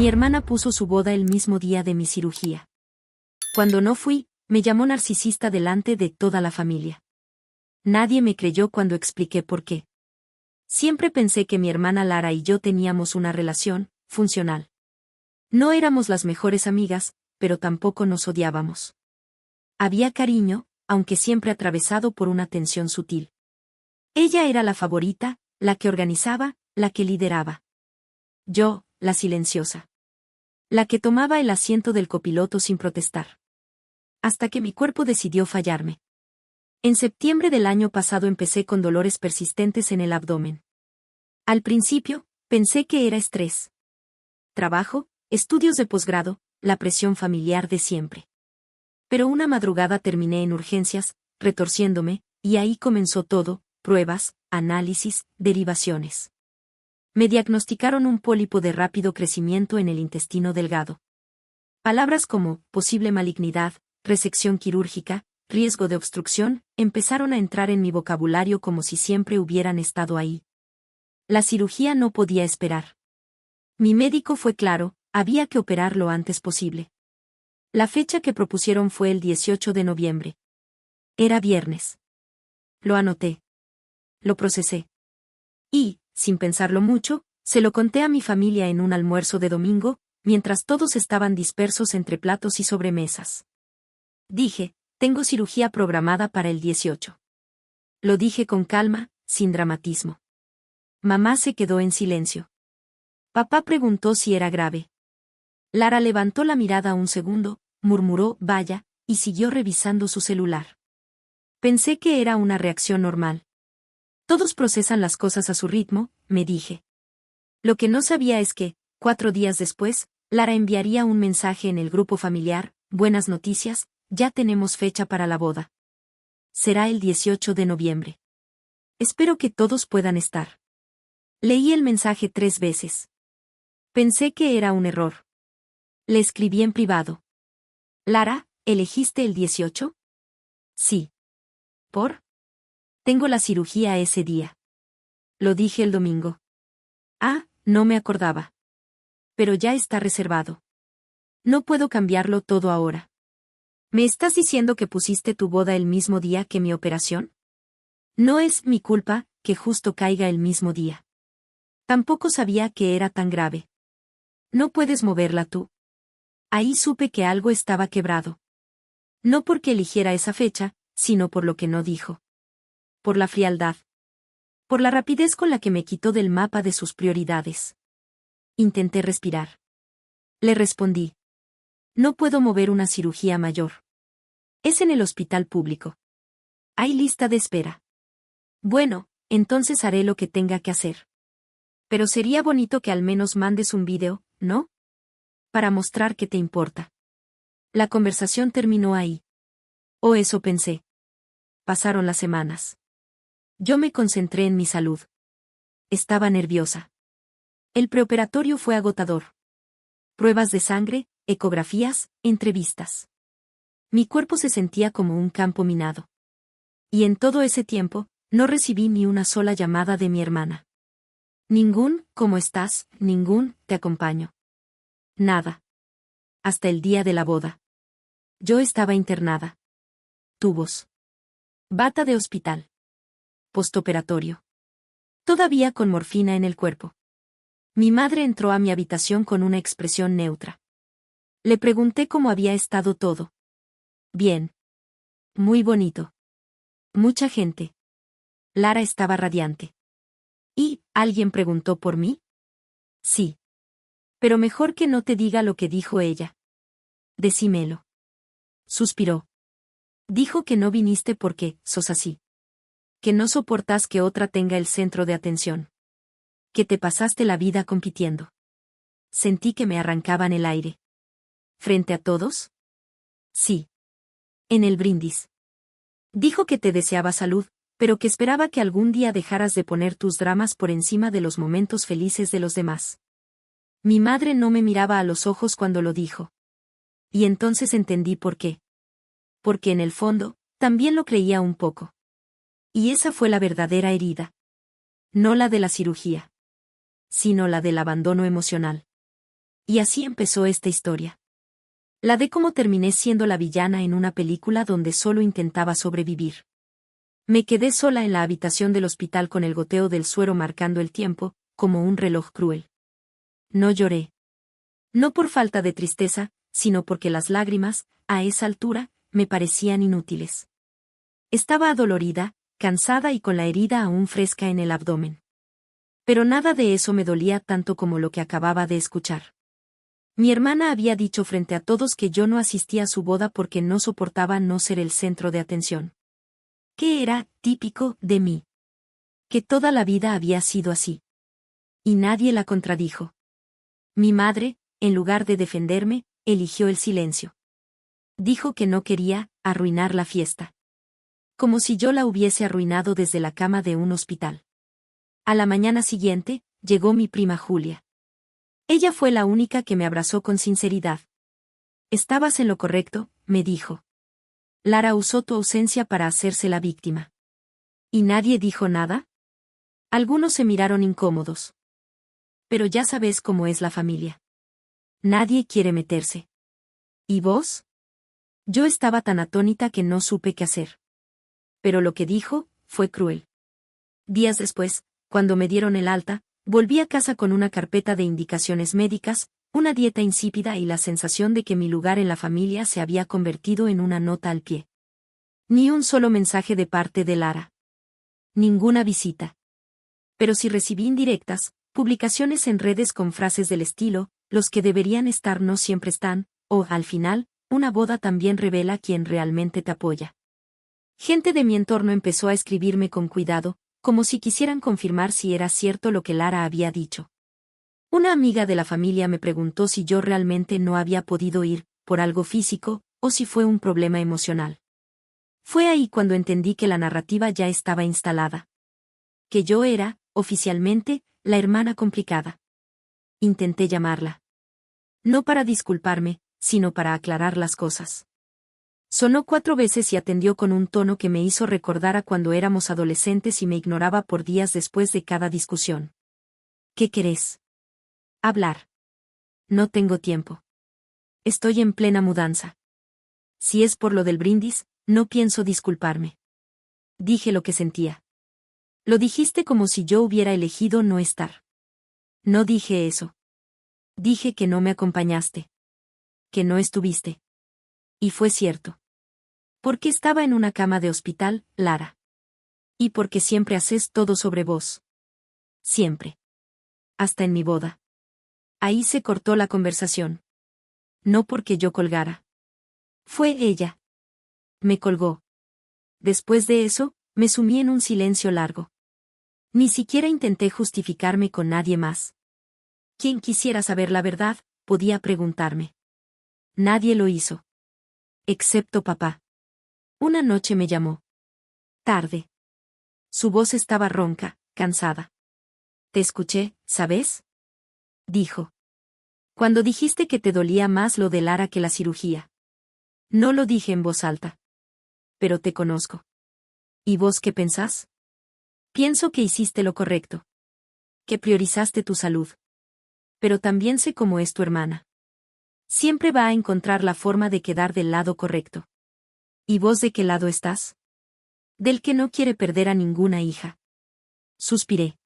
Mi hermana puso su boda el mismo día de mi cirugía. Cuando no fui, me llamó narcisista delante de toda la familia. Nadie me creyó cuando expliqué por qué. Siempre pensé que mi hermana Lara y yo teníamos una relación funcional. No éramos las mejores amigas, pero tampoco nos odiábamos. Había cariño, aunque siempre atravesado por una tensión sutil. Ella era la favorita, la que organizaba, la que lideraba. Yo, la silenciosa. La que tomaba el asiento del copiloto sin protestar. Hasta que mi cuerpo decidió fallarme. En septiembre del año pasado empecé con dolores persistentes en el abdomen. Al principio, pensé que era estrés. Trabajo, estudios de posgrado, la presión familiar de siempre. Pero una madrugada terminé en urgencias, retorciéndome, y ahí comenzó todo, pruebas, análisis, derivaciones. Me diagnosticaron un pólipo de rápido crecimiento en el intestino delgado. Palabras como posible malignidad, resección quirúrgica, riesgo de obstrucción, empezaron a entrar en mi vocabulario como si siempre hubieran estado ahí. La cirugía no podía esperar. Mi médico fue claro, había que operar lo antes posible. La fecha que propusieron fue el 18 de noviembre. Era viernes. Lo anoté. Lo procesé. Y, sin pensarlo mucho, se lo conté a mi familia en un almuerzo de domingo, mientras todos estaban dispersos entre platos y sobremesas. Dije, tengo cirugía programada para el 18. Lo dije con calma, sin dramatismo. Mamá se quedó en silencio. Papá preguntó si era grave. Lara levantó la mirada un segundo, murmuró, vaya, y siguió revisando su celular. Pensé que era una reacción normal. Todos procesan las cosas a su ritmo, me dije. Lo que no sabía es que, 4 días después, Lara enviaría un mensaje en el grupo familiar, buenas noticias, ya tenemos fecha para la boda. Será el 18 de noviembre. Espero que todos puedan estar. Leí el mensaje 3 veces. Pensé que era un error. Le escribí en privado. Lara, ¿elegiste el 18? Sí. ¿Por? Tengo la cirugía ese día. Lo dije el domingo. Ah, no me acordaba. Pero ya está reservado. No puedo cambiarlo todo ahora. ¿Me estás diciendo que pusiste tu boda el mismo día que mi operación? No es mi culpa que justo caiga el mismo día. Tampoco sabía que era tan grave. ¿No puedes moverla tú? Ahí supe que algo estaba quebrado. No porque eligiera esa fecha, sino por lo que no dijo. Por la frialdad. Por la rapidez con la que me quitó del mapa de sus prioridades. Intenté respirar. Le respondí. No puedo mover una cirugía mayor. Es en el hospital público. Hay lista de espera. Bueno, entonces haré lo que tenga que hacer. Pero sería bonito que al menos mandes un video, ¿no? Para mostrar que te importa. La conversación terminó ahí. O eso pensé. Pasaron las semanas. Yo me concentré en mi salud. Estaba nerviosa. El preoperatorio fue agotador. Pruebas de sangre, ecografías, entrevistas. Mi cuerpo se sentía como un campo minado. Y en todo ese tiempo, no recibí ni una sola llamada de mi hermana. Ningún, ¿cómo estás?, ningún, te acompaño. Nada. Hasta el día de la boda. Yo estaba internada. Tubos. Bata de hospital. Postoperatorio. Todavía con morfina en el cuerpo. Mi madre entró a mi habitación con una expresión neutra. Le pregunté cómo había estado todo. Bien. Muy bonito. Mucha gente. Lara estaba radiante. ¿Y, alguien preguntó por mí? Sí. Pero mejor que no te diga lo que dijo ella. Decímelo. Suspiró. Dijo que no viniste porque, sos así. Que no soportas que otra tenga el centro de atención. Que te pasaste la vida compitiendo. Sentí que me arrancaban el aire. ¿Frente a todos? Sí. En el brindis. Dijo que te deseaba salud, pero que esperaba que algún día dejaras de poner tus dramas por encima de los momentos felices de los demás. Mi madre no me miraba a los ojos cuando lo dijo. Y entonces entendí por qué. Porque en el fondo, también lo creía un poco. Y esa fue la verdadera herida. No la de la cirugía. Sino la del abandono emocional. Y así empezó esta historia. La de cómo terminé siendo la villana en una película donde solo intentaba sobrevivir. Me quedé sola en la habitación del hospital con el goteo del suero marcando el tiempo, como un reloj cruel. No lloré. No por falta de tristeza, sino porque las lágrimas, a esa altura, me parecían inútiles. Estaba adolorida, cansada y con la herida aún fresca en el abdomen. Pero nada de eso me dolía tanto como lo que acababa de escuchar. Mi hermana había dicho frente a todos que yo no asistía a su boda porque no soportaba no ser el centro de atención. Que era típico de mí. Que toda la vida había sido así. Y nadie la contradijo. Mi madre, en lugar de defenderme, eligió el silencio. Dijo que no quería arruinar la fiesta. Como si yo la hubiese arruinado desde la cama de un hospital. A la mañana siguiente, llegó mi prima Julia. Ella fue la única que me abrazó con sinceridad. Estabas en lo correcto, me dijo. Lara usó tu ausencia para hacerse la víctima. ¿Y nadie dijo nada? Algunos se miraron incómodos. Pero ya sabes cómo es la familia. Nadie quiere meterse. ¿Y vos? Yo estaba tan atónita que no supe qué hacer. Pero lo que dijo, fue cruel. Días después, cuando me dieron el alta, volví a casa con una carpeta de indicaciones médicas, una dieta insípida y la sensación de que mi lugar en la familia se había convertido en una nota al pie. Ni un solo mensaje de parte de Lara. Ninguna visita. Pero sí recibí indirectas, publicaciones en redes con frases del estilo, los que deberían estar no siempre están, o, al final, una boda también revela quién realmente te apoya. Gente de mi entorno empezó a escribirme con cuidado, como si quisieran confirmar si era cierto lo que Lara había dicho. Una amiga de la familia me preguntó si yo realmente no había podido ir, por algo físico, o si fue un problema emocional. Fue ahí cuando entendí que la narrativa ya estaba instalada. Que yo era, oficialmente, la hermana complicada. Intenté llamarla. No para disculparme, sino para aclarar las cosas. Sonó 4 veces y atendió con un tono que me hizo recordar a cuando éramos adolescentes y me ignoraba por días después de cada discusión. ¿Qué querés? Hablar. No tengo tiempo. Estoy en plena mudanza. Si es por lo del brindis, no pienso disculparme. Dije lo que sentía. Lo dijiste como si yo hubiera elegido no estar. No dije eso. Dije que no me acompañaste. Que no estuviste. Y fue cierto. Porque estaba en una cama de hospital, Lara. Y porque siempre haces todo sobre vos. Siempre. Hasta en mi boda. Ahí se cortó la conversación. No porque yo colgara. Fue ella. Me colgó. Después de eso, me sumí en un silencio largo. Ni siquiera intenté justificarme con nadie más. Quien quisiera saber la verdad, podía preguntarme. Nadie lo hizo. Excepto papá. Una noche me llamó. Tarde. Su voz estaba ronca, cansada. Te escuché, ¿sabes? Dijo. Cuando dijiste que te dolía más lo de Lara que la cirugía. No lo dije en voz alta. Pero te conozco. ¿Y vos qué pensás? Pienso que hiciste lo correcto. Que priorizaste tu salud. Pero también sé cómo es tu hermana. Siempre va a encontrar la forma de quedar del lado correcto. ¿Y vos de qué lado estás? Del que no quiere perder a ninguna hija. Suspiré.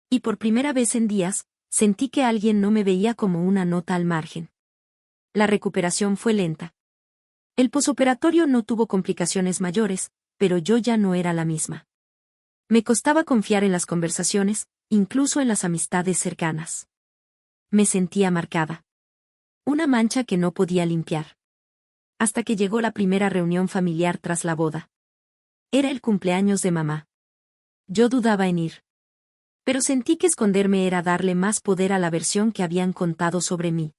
Y por primera vez en días, sentí que alguien no me veía como una nota al margen. La recuperación fue lenta. El posoperatorio no tuvo complicaciones mayores, pero yo ya no era la misma. Me costaba confiar en las conversaciones, incluso en las amistades cercanas. Me sentía marcada. Una mancha que no podía limpiar. Hasta que llegó la primera reunión familiar tras la boda. Era el cumpleaños de mamá. Yo dudaba en ir. Pero sentí que esconderme era darle más poder a la versión que habían contado sobre mí.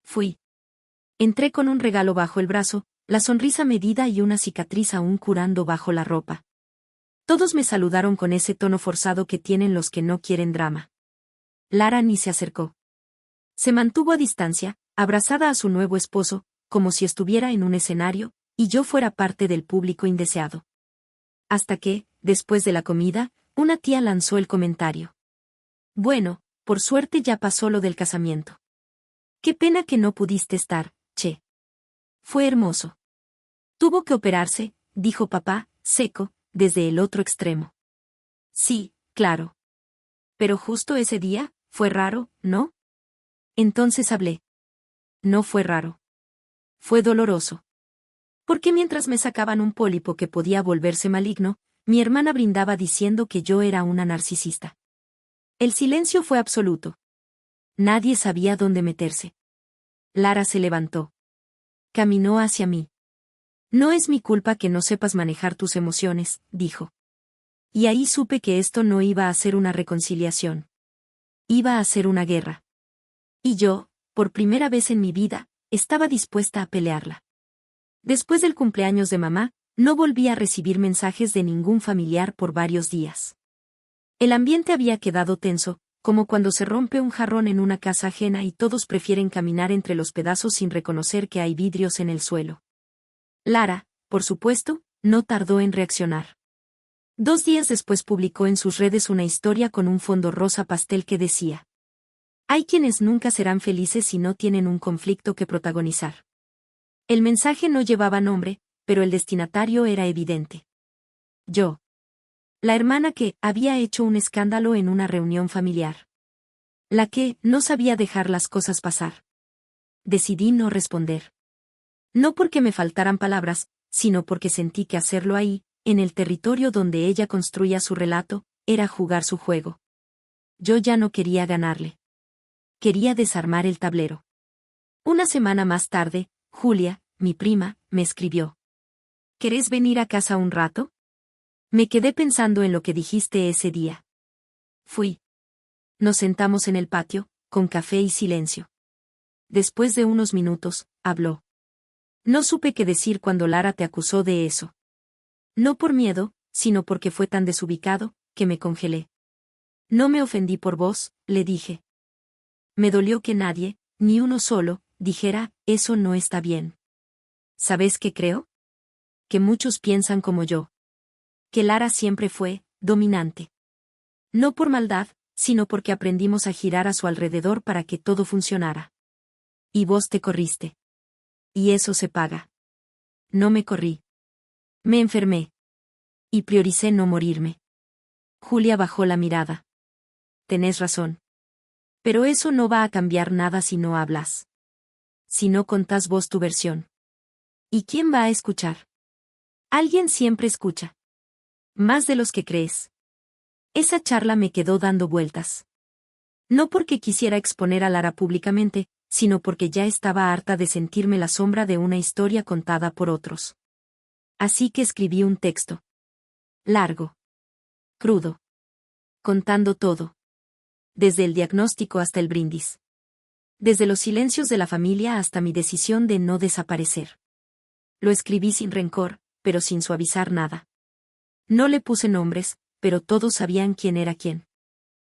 Fui. Entré con un regalo bajo el brazo, la sonrisa medida y una cicatriz aún curando bajo la ropa. Todos me saludaron con ese tono forzado que tienen los que no quieren drama. Lara ni se acercó. Se mantuvo a distancia, abrazada a su nuevo esposo, como si estuviera en un escenario, y yo fuera parte del público indeseado. Hasta que, después de la comida, una tía lanzó el comentario. Bueno, por suerte ya pasó lo del casamiento. Qué pena que no pudiste estar, che. Fue hermoso. Tuvo que operarse, dijo papá, seco, desde el otro extremo. Sí, claro. Pero justo ese día, fue raro, ¿no? Entonces hablé. No fue raro. Fue doloroso. Porque mientras me sacaban un pólipo que podía volverse maligno, mi hermana brindaba diciendo que yo era una narcisista. El silencio fue absoluto. Nadie sabía dónde meterse. Lara se levantó. Caminó hacia mí. No es mi culpa que no sepas manejar tus emociones, dijo. Y ahí supe que esto no iba a ser una reconciliación. Iba a ser una guerra. Y yo, por primera vez en mi vida, estaba dispuesta a pelearla. Después del cumpleaños de mamá, no volví a recibir mensajes de ningún familiar por varios días. El ambiente había quedado tenso, como cuando se rompe un jarrón en una casa ajena y todos prefieren caminar entre los pedazos sin reconocer que hay vidrios en el suelo. Lara, por supuesto, no tardó en reaccionar. 2 días después publicó en sus redes una historia con un fondo rosa pastel que decía: hay quienes nunca serán felices si no tienen un conflicto que protagonizar. El mensaje no llevaba nombre, pero el destinatario era evidente. Yo. La hermana que había hecho un escándalo en una reunión familiar. La que no sabía dejar las cosas pasar. Decidí no responder. No porque me faltaran palabras, sino porque sentí que hacerlo ahí, en el territorio donde ella construía su relato, era jugar su juego. Yo ya no quería ganarle. Quería desarmar el tablero. Una semana más tarde, Julia, mi prima, me escribió. ¿Querés venir a casa un rato? Me quedé pensando en lo que dijiste ese día. Fui. Nos sentamos en el patio, con café y silencio. Después de unos minutos, habló. No supe qué decir cuando Lara te acusó de eso. No por miedo, sino porque fue tan desubicado, que me congelé. No me ofendí por vos, le dije. Me dolió que nadie, ni uno solo, dijera, eso no está bien. ¿Sabes qué creo? Que muchos piensan como yo. Que Lara siempre fue dominante. No por maldad, sino porque aprendimos a girar a su alrededor para que todo funcionara. Y vos te corriste. Y eso se paga. No me corrí. Me enfermé. Y prioricé no morirme. Julia bajó la mirada. Tenés razón. Pero eso no va a cambiar nada si no hablas. Si no contás vos tu versión. ¿Y quién va a escuchar? Alguien siempre escucha. Más de los que crees. Esa charla me quedó dando vueltas. No porque quisiera exponer a Lara públicamente, sino porque ya estaba harta de sentirme la sombra de una historia contada por otros. Así que escribí un texto. Largo. Crudo. Contando todo. Desde el diagnóstico hasta el brindis. Desde los silencios de la familia hasta mi decisión de no desaparecer. Lo escribí sin rencor, pero sin suavizar nada. No le puse nombres, pero todos sabían quién era quién.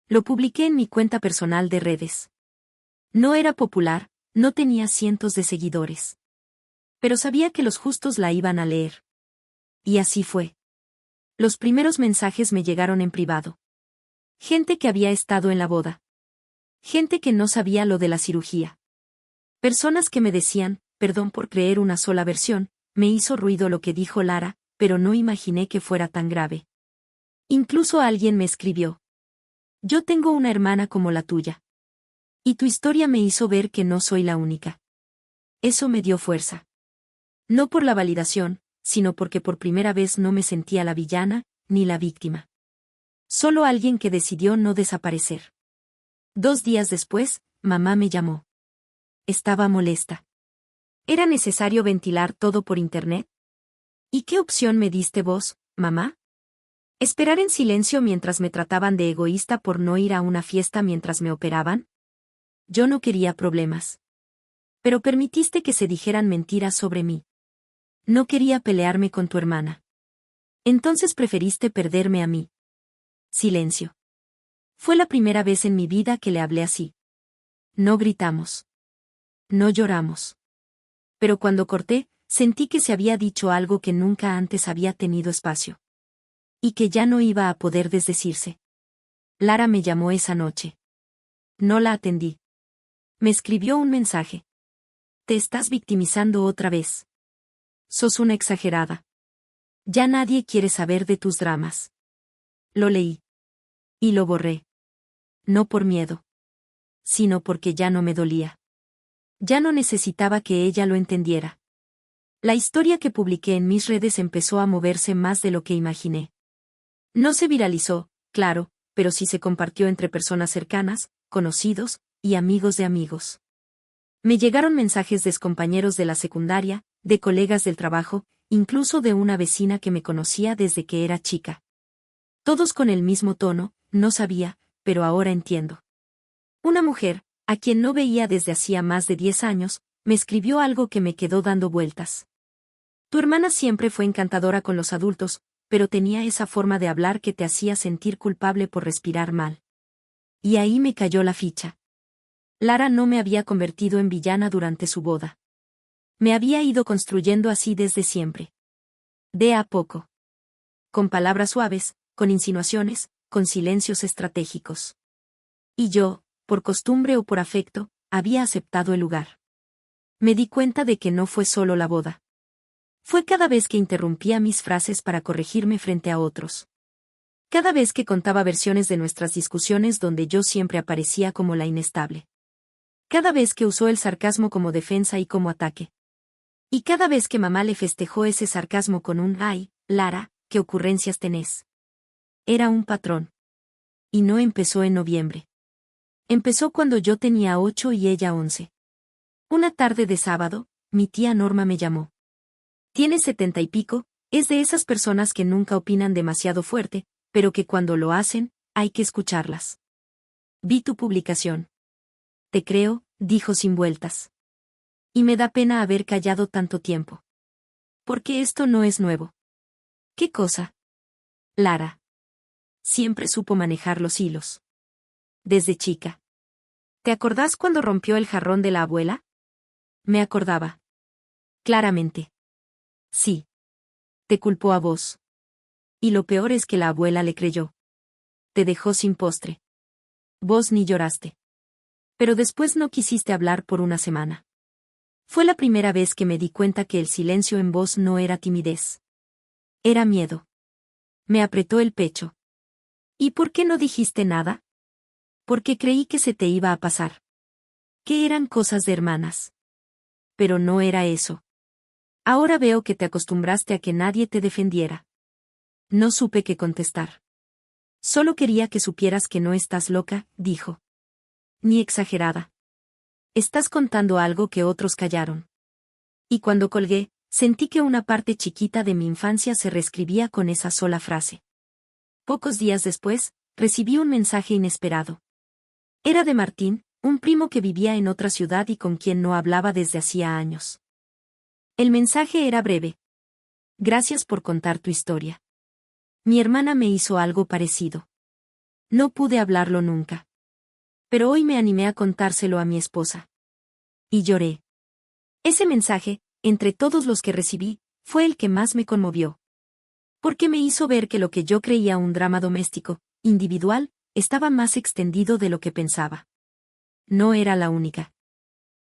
Lo publiqué en mi cuenta personal de redes. No era popular, no tenía cientos de seguidores. Pero sabía que los justos la iban a leer. Y así fue. Los primeros mensajes me llegaron en privado. Gente que había estado en la boda. Gente que no sabía lo de la cirugía. Personas que me decían, perdón por creer una sola versión, me hizo ruido lo que dijo Lara, pero no imaginé que fuera tan grave. Incluso alguien me escribió. Yo tengo una hermana como la tuya. Y tu historia me hizo ver que no soy la única. Eso me dio fuerza. No por la validación, sino porque por primera vez no me sentía la villana, ni la víctima. Solo alguien que decidió no desaparecer. 2 días después, mamá me llamó. Estaba molesta. ¿Era necesario ventilar todo por internet? ¿Y qué opción me diste vos, mamá? ¿Esperar en silencio mientras me trataban de egoísta por no ir a una fiesta mientras me operaban? Yo no quería problemas. Pero permitiste que se dijeran mentiras sobre mí. No quería pelearme con tu hermana. Entonces preferiste perderme a mí. Silencio. Fue la primera vez en mi vida que le hablé así. No gritamos. No lloramos. Pero cuando corté, sentí que se había dicho algo que nunca antes había tenido espacio. Y que ya no iba a poder desdecirse. Lara me llamó esa noche. No la atendí. Me escribió un mensaje. Te estás victimizando otra vez. Sos una exagerada. Ya nadie quiere saber de tus dramas. Lo leí. Y lo borré. No por miedo. Sino porque ya no me dolía. Ya no necesitaba que ella lo entendiera. La historia que publiqué en mis redes empezó a moverse más de lo que imaginé. No se viralizó, claro, pero sí se compartió entre personas cercanas, conocidos, y amigos de amigos. Me llegaron mensajes de excompañeros de la secundaria, de colegas del trabajo, incluso de una vecina que me conocía desde que era chica. Todos con el mismo tono, no sabía, pero ahora entiendo. Una mujer, a quien no veía desde hacía más de 10 años, me escribió algo que me quedó dando vueltas. Tu hermana siempre fue encantadora con los adultos, pero tenía esa forma de hablar que te hacía sentir culpable por respirar mal. Y ahí me cayó la ficha. Lara no me había convertido en villana durante su boda. Me había ido construyendo así desde siempre. De a poco. Con palabras suaves, con insinuaciones, con silencios estratégicos. Y yo, por costumbre o por afecto, había aceptado el lugar. Me di cuenta de que no fue solo la boda. Fue cada vez que interrumpía mis frases para corregirme frente a otros. Cada vez que contaba versiones de nuestras discusiones donde yo siempre aparecía como la inestable. Cada vez que usó el sarcasmo como defensa y como ataque. Y cada vez que mamá le festejó ese sarcasmo con un «ay, Lara, qué ocurrencias tenés». Era un patrón. Y no empezó en noviembre. Empezó cuando yo tenía 8 y ella 11. Una tarde de sábado, mi tía Norma me llamó. Tiene 70 y pico, es de esas personas que nunca opinan demasiado fuerte, pero que cuando lo hacen, hay que escucharlas. Vi tu publicación. Te creo, dijo sin vueltas. Y me da pena haber callado tanto tiempo. Porque esto no es nuevo. ¿Qué cosa? Lara. Siempre supo manejar los hilos. Desde chica. ¿Te acordás cuando rompió el jarrón de la abuela? Me acordaba. Claramente. Sí. Te culpó a vos. Y lo peor es que la abuela le creyó. Te dejó sin postre. Vos ni lloraste. Pero después no quisiste hablar por una semana. Fue la primera vez que me di cuenta que el silencio en vos no era timidez. Era miedo. Me apretó el pecho. ¿Y por qué no dijiste nada? Porque creí que se te iba a pasar. Que eran cosas de hermanas. Pero no era eso. Ahora veo que te acostumbraste a que nadie te defendiera. No supe qué contestar. Solo quería que supieras que no estás loca, dijo. Ni exagerada. Estás contando algo que otros callaron. Y cuando colgué, sentí que una parte chiquita de mi infancia se reescribía con esa sola frase. Pocos días después, recibí un mensaje inesperado. Era de Martín, un primo que vivía en otra ciudad y con quien no hablaba desde hacía años. El mensaje era breve. Gracias por contar tu historia. Mi hermana me hizo algo parecido. No pude hablarlo nunca. Pero hoy me animé a contárselo a mi esposa. Y lloré. Ese mensaje, entre todos los que recibí, fue el que más me conmovió. Porque me hizo ver que lo que yo creía un drama doméstico, individual, estaba más extendido de lo que pensaba. No era la única.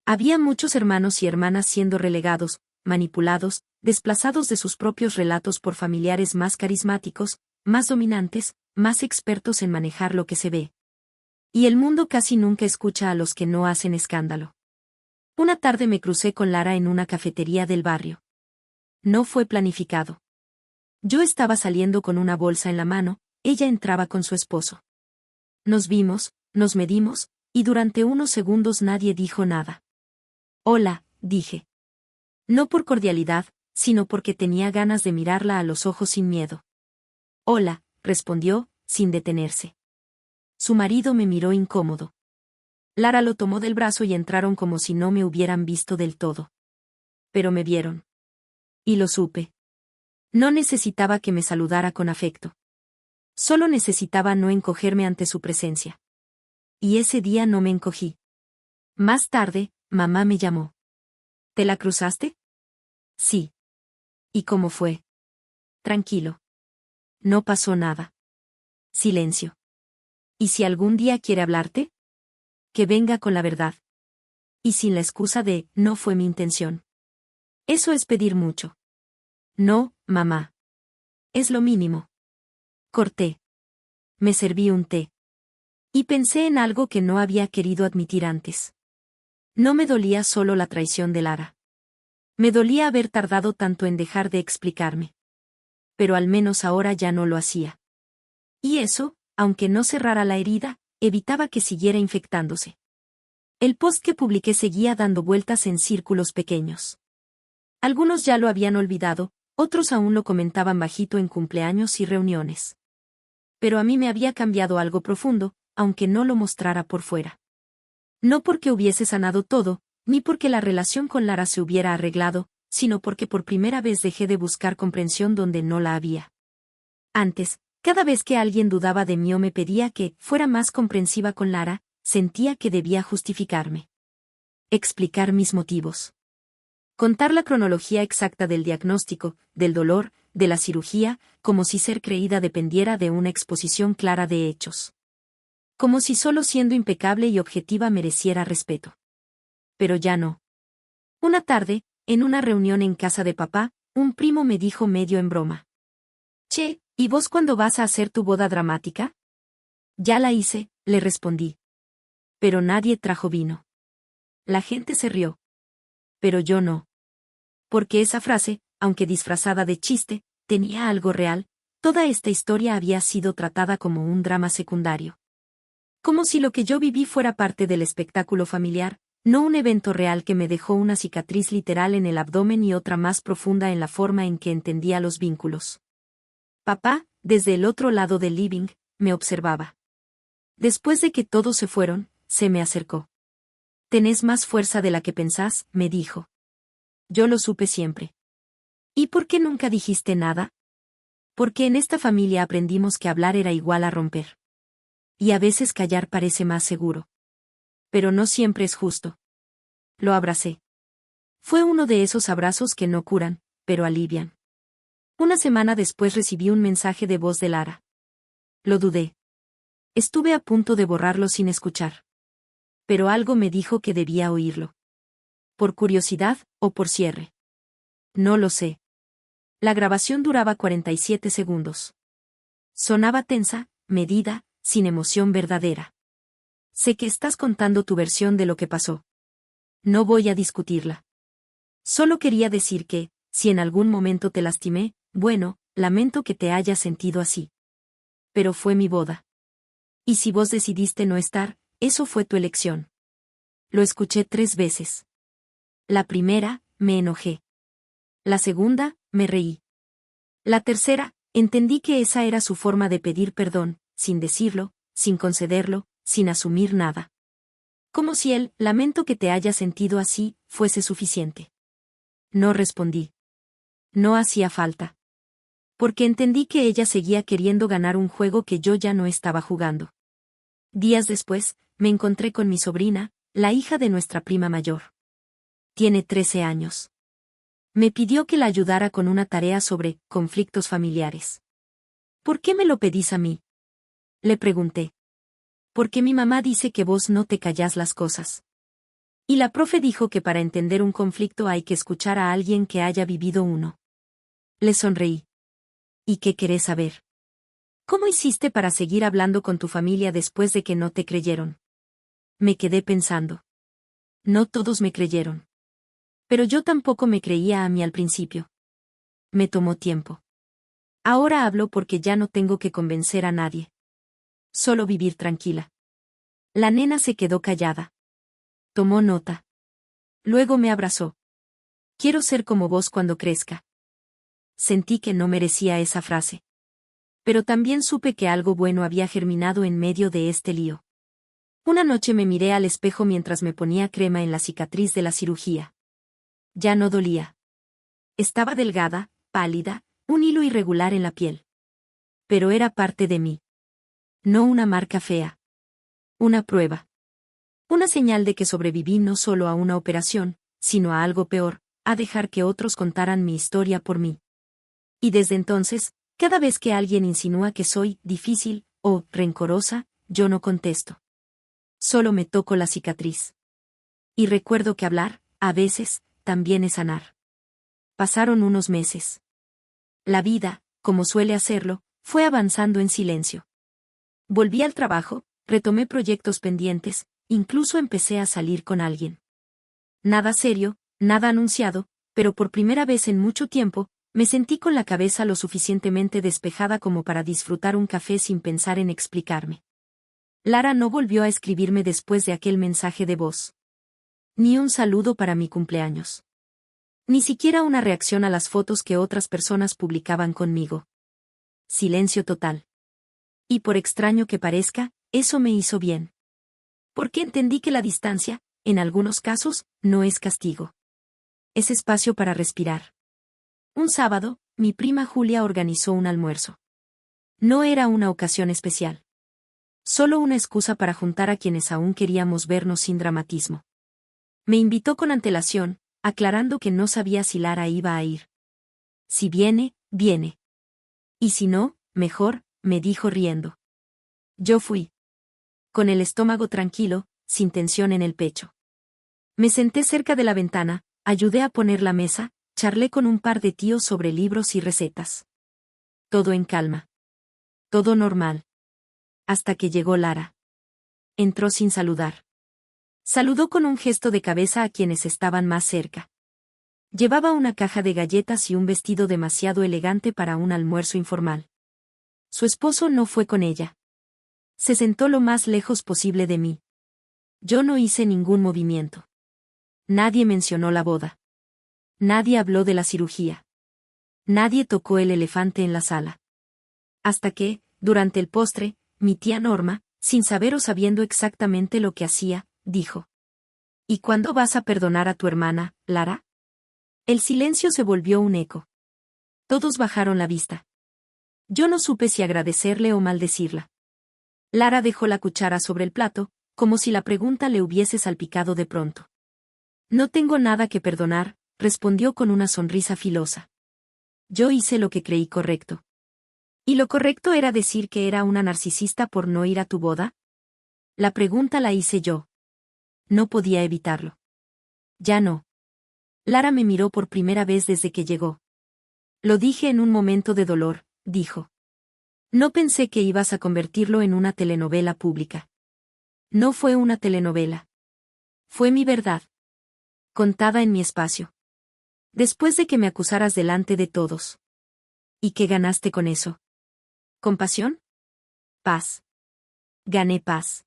Había muchos hermanos y hermanas siendo relegados, manipulados, desplazados de sus propios relatos por familiares más carismáticos, más dominantes, más expertos en manejar lo que se ve. Y el mundo casi nunca escucha a los que no hacen escándalo. Una tarde me crucé con Lara en una cafetería del barrio. No fue planificado. Yo estaba saliendo con una bolsa en la mano, ella entraba con su esposo. Nos vimos, nos medimos, y durante unos segundos nadie dijo nada. Hola, dije. No por cordialidad, sino porque tenía ganas de mirarla a los ojos sin miedo. Hola, respondió, sin detenerse. Su marido me miró incómodo. Lara lo tomó del brazo y entraron como si no me hubieran visto del todo. Pero me vieron. Y lo supe. No necesitaba que me saludara con afecto. Solo necesitaba no encogerme ante su presencia. Y ese día no me encogí. Más tarde, mamá me llamó. ¿Te la cruzaste? Sí. ¿Y cómo fue? Tranquilo. No pasó nada. Silencio. ¿Y si algún día quiere hablarte? Que venga con la verdad. y sin la excusa de, no fue mi intención. Eso es pedir mucho. No, mamá. Es lo mínimo. Corté. Me serví un té. Y pensé en algo que no había querido admitir antes. No me dolía solo la traición de Lara. Me dolía haber tardado tanto en dejar de explicarme. Pero al menos ahora ya no lo hacía. Y eso, aunque no cerrara la herida, evitaba que siguiera infectándose. El post que publiqué seguía dando vueltas en círculos pequeños. Algunos ya lo habían olvidado, otros aún lo comentaban bajito en cumpleaños y reuniones. Pero a mí me había cambiado algo profundo, aunque no lo mostrara por fuera. No porque hubiese sanado todo, ni porque la relación con Lara se hubiera arreglado, sino porque por primera vez dejé de buscar comprensión donde no la había. Antes, cada vez que alguien dudaba de mí o me pedía que fuera más comprensiva con Lara, sentía que debía justificarme. Explicar mis motivos. Contar la cronología exacta del diagnóstico, del dolor, de la cirugía, como si ser creída dependiera de una exposición clara de hechos. Como si solo siendo impecable y objetiva mereciera respeto. Pero ya no. Una tarde, en una reunión en casa de papá, un primo me dijo medio en broma. Che, ¿y vos cuándo vas a hacer tu boda dramática? Ya la hice, le respondí. Pero nadie trajo vino. La gente se rió. Pero yo no. Porque esa frase, aunque disfrazada de chiste, tenía algo real, toda esta historia había sido tratada como un drama secundario. Como si lo que yo viví fuera parte del espectáculo familiar, no un evento real que me dejó una cicatriz literal en el abdomen y otra más profunda en la forma en que entendía los vínculos. Papá, desde el otro lado del living, me observaba. Después de que todos se fueron, se me acercó. Tenés más fuerza de la que pensás, me dijo. Yo lo supe siempre. ¿Y por qué nunca dijiste nada? Porque en esta familia aprendimos que hablar era igual a romper. Y a veces callar parece más seguro. Pero no siempre es justo. Lo abracé. Fue uno de esos abrazos que no curan, pero alivian. Una semana después recibí un mensaje de voz de Lara. Lo dudé. Estuve a punto de borrarlo sin escuchar. Pero algo me dijo que debía oírlo. ¿Por curiosidad, o por cierre? No lo sé. La grabación duraba 47 segundos. Sonaba tensa, medida, sin emoción verdadera. Sé que estás contando tu versión de lo que pasó. No voy a discutirla. Solo quería decir que, si en algún momento te lastimé, bueno, lamento que te hayas sentido así. Pero fue mi boda. Y si vos decidiste no estar, eso fue tu elección. Lo escuché 3 veces. La primera, me enojé. La segunda, me reí. La tercera, entendí que esa era su forma de pedir perdón, sin decirlo, sin concederlo, sin asumir nada. Como si el lamento que te haya sentido así fuese suficiente. No respondí. No hacía falta. Porque entendí que ella seguía queriendo ganar un juego que yo ya no estaba jugando. Días después, me encontré con mi sobrina, la hija de nuestra prima mayor. Tiene 13 años. Me pidió que la ayudara con una tarea sobre conflictos familiares. ¿Por qué me lo pedís a mí? Le pregunté. Porque mi mamá dice que vos no te callás las cosas. Y la profe dijo que para entender un conflicto hay que escuchar a alguien que haya vivido uno. Le sonreí. ¿Y qué querés saber? ¿Cómo hiciste para seguir hablando con tu familia después de que no te creyeron? Me quedé pensando. No todos me creyeron. Pero yo tampoco me creía a mí al principio. Me tomó tiempo. Ahora hablo porque ya no tengo que convencer a nadie. Solo vivir tranquila. La nena se quedó callada. Tomó nota. Luego me abrazó. Quiero ser como vos cuando crezca. Sentí que no merecía esa frase. Pero también supe que algo bueno había germinado en medio de este lío. Una noche me miré al espejo mientras me ponía crema en la cicatriz de la cirugía. Ya no dolía. Estaba delgada, pálida, un hilo irregular en la piel. Pero era parte de mí. No una marca fea. Una prueba. Una señal de que sobreviví no solo a una operación, sino a algo peor, a dejar que otros contaran mi historia por mí. Y desde entonces, cada vez que alguien insinúa que soy difícil o rencorosa, yo no contesto. Solo me toco la cicatriz. Y recuerdo que hablar, a veces, también es sanar. Pasaron unos meses. La vida, como suele hacerlo, fue avanzando en silencio. Volví al trabajo, retomé proyectos pendientes, incluso empecé a salir con alguien. Nada serio, nada anunciado, pero por primera vez en mucho tiempo, me sentí con la cabeza lo suficientemente despejada como para disfrutar un café sin pensar en explicarme. Lara no volvió a escribirme después de aquel mensaje de voz. Ni un saludo para mi cumpleaños. Ni siquiera una reacción a las fotos que otras personas publicaban conmigo. Silencio total. Y por extraño que parezca, eso me hizo bien. Porque entendí que la distancia, en algunos casos, no es castigo. Es espacio para respirar. Un sábado, mi prima Julia organizó un almuerzo. No era una ocasión especial. Solo una excusa para juntar a quienes aún queríamos vernos sin dramatismo. Me invitó con antelación, aclarando que no sabía si Lara iba a ir. Si viene, viene. Y si no, mejor, me dijo riendo. Yo fui. Con el estómago tranquilo, sin tensión en el pecho. Me senté cerca de la ventana, ayudé a poner la mesa, charlé con un par de tíos sobre libros y recetas. Todo en calma. Todo normal. Hasta que llegó Lara. Entró sin saludar. Saludó con un gesto de cabeza a quienes estaban más cerca. Llevaba una caja de galletas y un vestido demasiado elegante para un almuerzo informal. Su esposo no fue con ella. Se sentó lo más lejos posible de mí. Yo no hice ningún movimiento. Nadie mencionó la boda. Nadie habló de la cirugía. Nadie tocó el elefante en la sala. Hasta que, durante el postre, mi tía Norma, sin saber o sabiendo exactamente lo que hacía, dijo: ¿Y cuándo vas a perdonar a tu hermana, Lara? El silencio se volvió un eco. Todos bajaron la vista. Yo no supe si agradecerle o maldecirla. Lara dejó la cuchara sobre el plato, como si la pregunta le hubiese salpicado de pronto. No tengo nada que perdonar, respondió con una sonrisa filosa. Yo hice lo que creí correcto. ¿Y lo correcto era decir que era una narcisista por no ir a tu boda? La pregunta la hice yo. No podía evitarlo. Ya no. Lara me miró por primera vez desde que llegó. Lo dije en un momento de dolor, dijo. No pensé que ibas a convertirlo en una telenovela pública. No fue una telenovela. Fue mi verdad. Contada en mi espacio. Después de que me acusaras delante de todos. ¿Y qué ganaste con eso? ¿Compasión? Paz. Gané paz.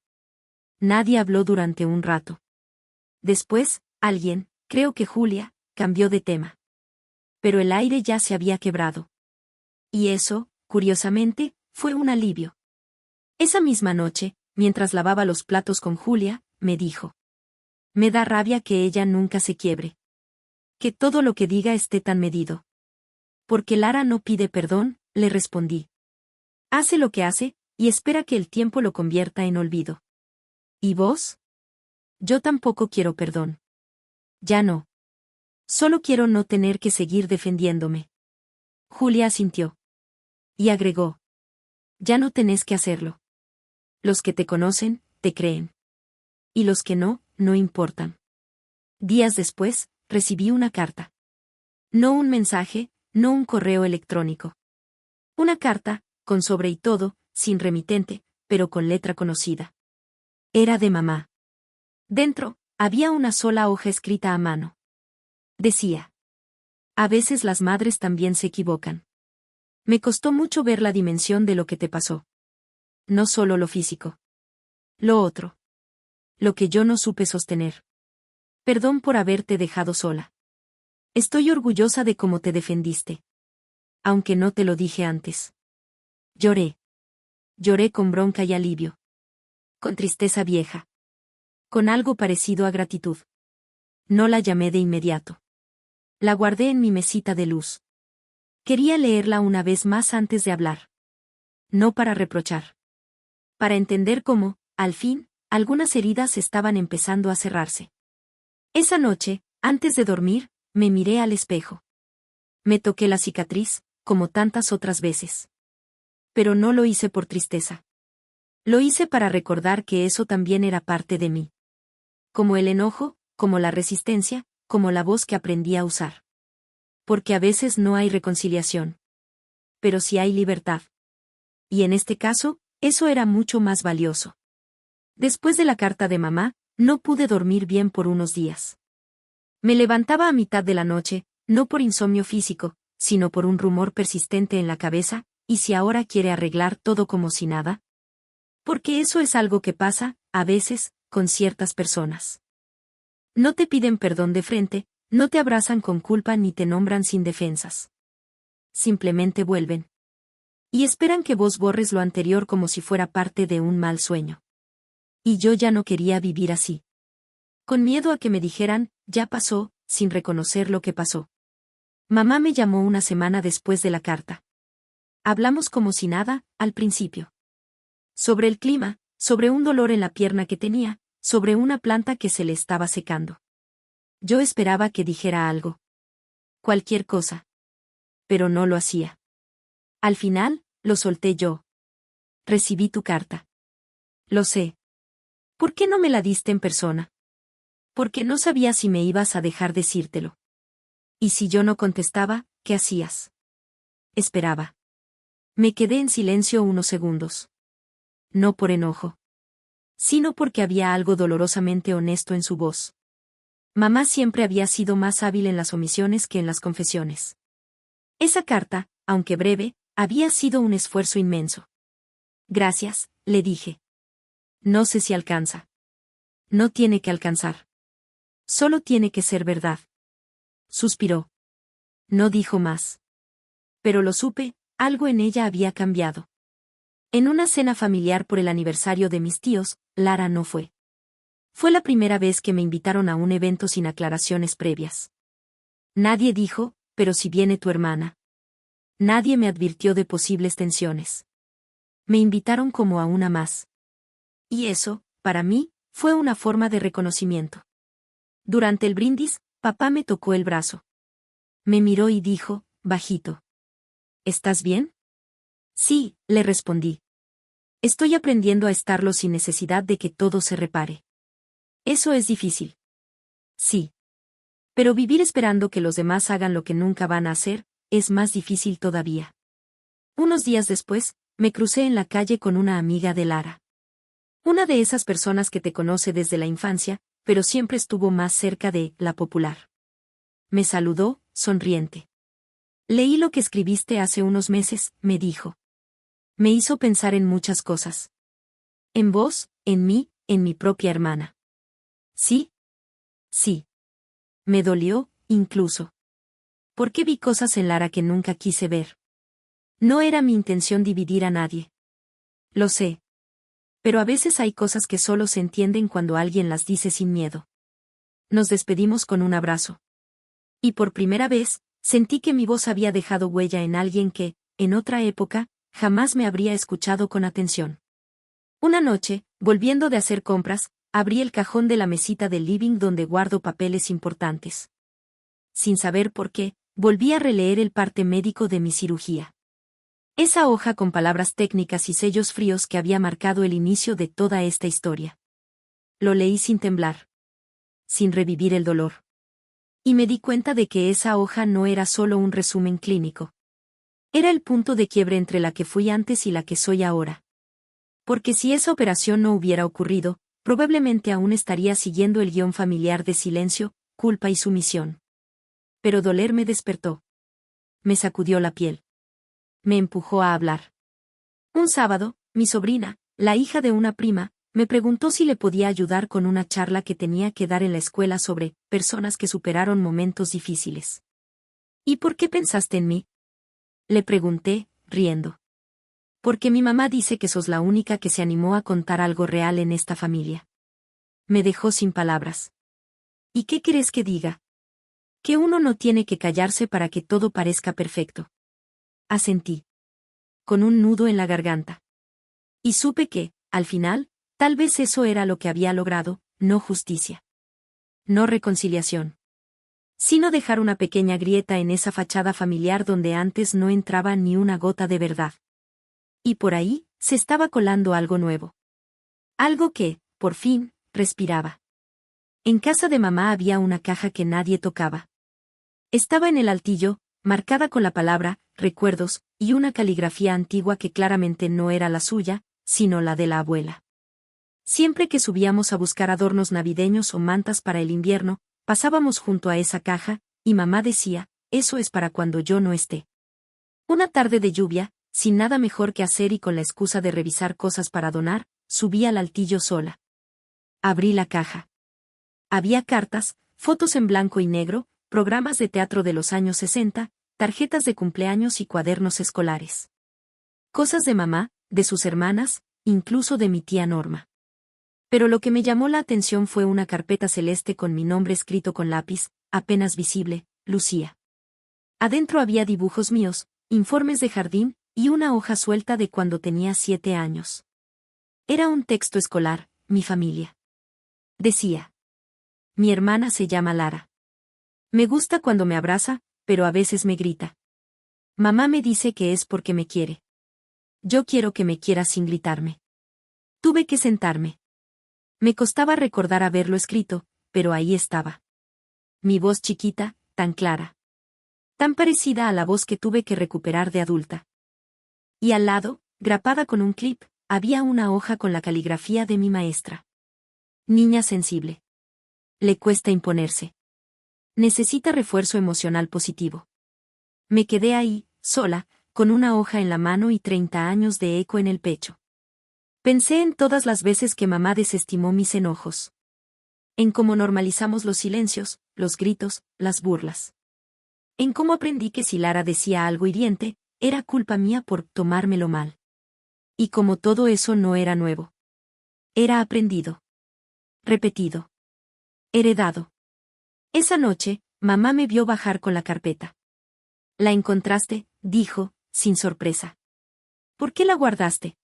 Nadie habló durante un rato. Después, alguien, creo que Julia, cambió de tema. Pero el aire ya se había quebrado. Y eso, curiosamente, fue un alivio. Esa misma noche, mientras lavaba los platos con Julia, me dijo. Me da rabia que ella nunca se quiebre. Que todo lo que diga esté tan medido. Porque Lara no pide perdón, le respondí. Hace lo que hace, y espera que el tiempo lo convierta en olvido. ¿Y vos? Yo tampoco quiero perdón. Ya no. Solo quiero no tener que seguir defendiéndome. Julia asintió. Y agregó. Ya no tenés que hacerlo. Los que te conocen, te creen. Y los que no, no importan. Días después, recibí una carta. No un mensaje, no un correo electrónico. Una carta, con sobre y todo, sin remitente, pero con letra conocida. Era de mamá. Dentro, había una sola hoja escrita a mano. Decía. A veces las madres también se equivocan. Me costó mucho ver la dimensión de lo que te pasó. No solo lo físico. Lo otro. Lo que yo no supe sostener. Perdón por haberte dejado sola. Estoy orgullosa de cómo te defendiste. Aunque no te lo dije antes. Lloré. Lloré con bronca y alivio. Con tristeza vieja. Con algo parecido a gratitud. No la llamé de inmediato. La guardé en mi mesita de luz. Quería leerla una vez más antes de hablar. No para reprochar. Para entender cómo, al fin, algunas heridas estaban empezando a cerrarse. Esa noche, antes de dormir, me miré al espejo. Me toqué la cicatriz, como tantas otras veces. Pero no lo hice por tristeza. Lo hice para recordar que eso también era parte de mí. Como el enojo, como la resistencia, como la voz que aprendí a usar. Porque a veces no hay reconciliación. Pero sí hay libertad. Y en este caso, eso era mucho más valioso. Después de la carta de mamá, no pude dormir bien por unos días. Me levantaba a mitad de la noche, no por insomnio físico, sino por un rumor persistente en la cabeza, ¿y si ahora quiere arreglar todo como si nada? Porque eso es algo que pasa, a veces, con ciertas personas. No te piden perdón de frente, no te abrazan con culpa ni te nombran sin defensas. Simplemente vuelven. Y esperan que vos borres lo anterior como si fuera parte de un mal sueño. Y yo ya no quería vivir así. Con miedo a que me dijeran, ya pasó, sin reconocer lo que pasó. Mamá me llamó una semana después de la carta. Hablamos como si nada, al principio. Sobre el clima, sobre un dolor en la pierna que tenía, sobre una planta que se le estaba secando. Yo esperaba que dijera algo. Cualquier cosa. Pero no lo hacía. Al final, lo solté yo. Recibí tu carta. Lo sé. ¿Por qué no me la diste en persona? Porque no sabía si me ibas a dejar decírtelo. Y si yo no contestaba, ¿qué hacías? Esperaba. Me quedé en silencio unos segundos. No por enojo. Sino porque había algo dolorosamente honesto en su voz. Mamá siempre había sido más hábil en las omisiones que en las confesiones. Esa carta, aunque breve, había sido un esfuerzo inmenso. Gracias, le dije. No sé si alcanza. No tiene que alcanzar. Solo tiene que ser verdad. Suspiró. No dijo más. Pero lo supe, algo en ella había cambiado. En una cena familiar por el aniversario de mis tíos, Lara no fue. Fue la primera vez que me invitaron a un evento sin aclaraciones previas. Nadie dijo, pero si viene tu hermana. Nadie me advirtió de posibles tensiones. Me invitaron como a una más. Y eso, para mí, fue una forma de reconocimiento. Durante el brindis, papá me tocó el brazo. Me miró y dijo, bajito. ¿Estás bien? Sí, le respondí. Estoy aprendiendo a estarlo sin necesidad de que todo se repare. Eso es difícil. Sí. Pero vivir esperando que los demás hagan lo que nunca van a hacer, es más difícil todavía. Unos días después, me crucé en la calle con una amiga de Lara. Una de esas personas que te conoce desde la infancia, pero siempre estuvo más cerca de la popular. Me saludó, sonriente. Leí lo que escribiste hace unos meses, me dijo. Me hizo pensar en muchas cosas. En vos, en mí, en mi propia hermana. ¿Sí? Sí. Me dolió, incluso. Porque vi cosas en Lara que nunca quise ver. No era mi intención dividir a nadie. Lo sé. Pero a veces hay cosas que solo se entienden cuando alguien las dice sin miedo. Nos despedimos con un abrazo. Y por primera vez, sentí que mi voz había dejado huella en alguien que, en otra época, jamás me habría escuchado con atención. Una noche, volviendo de hacer compras, abrí el cajón de la mesita del living donde guardo papeles importantes. Sin saber por qué, volví a releer el parte médico de mi cirugía. Esa hoja con palabras técnicas y sellos fríos que había marcado el inicio de toda esta historia. Lo leí sin temblar. Sin revivir el dolor. Y me di cuenta de que esa hoja no era solo un resumen clínico. Era el punto de quiebre entre la que fui antes y la que soy ahora. Porque si esa operación no hubiera ocurrido, probablemente aún estaría siguiendo el guión familiar de silencio, culpa y sumisión. Pero doler me despertó. Me sacudió la piel. Me empujó a hablar. Un sábado, mi sobrina, la hija de una prima, me preguntó si le podía ayudar con una charla que tenía que dar en la escuela sobre personas que superaron momentos difíciles. ¿Y por qué pensaste en mí? Le pregunté, riendo. Porque mi mamá dice que sos la única que se animó a contar algo real en esta familia. Me dejó sin palabras. ¿Y qué querés que diga? Que uno no tiene que callarse para que todo parezca perfecto. Asentí. Con un nudo en la garganta. Y supe que, al final, tal vez eso era lo que había logrado, no justicia. No reconciliación. Sino dejar una pequeña grieta en esa fachada familiar donde antes no entraba ni una gota de verdad. Y por ahí, se estaba colando algo nuevo. Algo que, por fin, respiraba. En casa de mamá había una caja que nadie tocaba. Estaba en el altillo, marcada con la palabra recuerdos y una caligrafía antigua que claramente no era la suya, sino la de la abuela. Siempre que subíamos a buscar adornos navideños o mantas para el invierno, pasábamos junto a esa caja, y mamá decía, eso es para cuando yo no esté. Una tarde de lluvia, sin nada mejor que hacer y con la excusa de revisar cosas para donar, subí al altillo sola. Abrí la caja. Había cartas, fotos en blanco y negro, programas de teatro de los años 60, tarjetas de cumpleaños y cuadernos escolares. Cosas de mamá, de sus hermanas, incluso de mi tía Norma. Pero lo que me llamó la atención fue una carpeta celeste con mi nombre escrito con lápiz, apenas visible, Lucía. Adentro había dibujos míos, informes de jardín, y una hoja suelta de cuando tenía 7 años. Era un texto escolar, mi familia. Decía. Mi hermana se llama Lara. Me gusta cuando me abraza, pero a veces me grita. Mamá me dice que es porque me quiere. Yo quiero que me quiera sin gritarme. Tuve que sentarme. Me costaba recordar haberlo escrito, pero ahí estaba. Mi voz chiquita, tan clara. Tan parecida a la voz que tuve que recuperar de adulta. Y al lado, grapada con un clip, había una hoja con la caligrafía de mi maestra. Niña sensible. Le cuesta imponerse. Necesita refuerzo emocional positivo. Me quedé ahí, sola, con una hoja en la mano y 30 años de eco en el pecho. Pensé en todas las veces que mamá desestimó mis enojos. En cómo normalizamos los silencios, los gritos, las burlas. En cómo aprendí que si Lara decía algo hiriente, era culpa mía por tomármelo mal. Y como todo eso no era nuevo. Era aprendido. Repetido. Heredado. Esa noche, mamá me vio bajar con la carpeta. ¿La encontraste?, dijo, sin sorpresa. ¿Por qué la guardaste?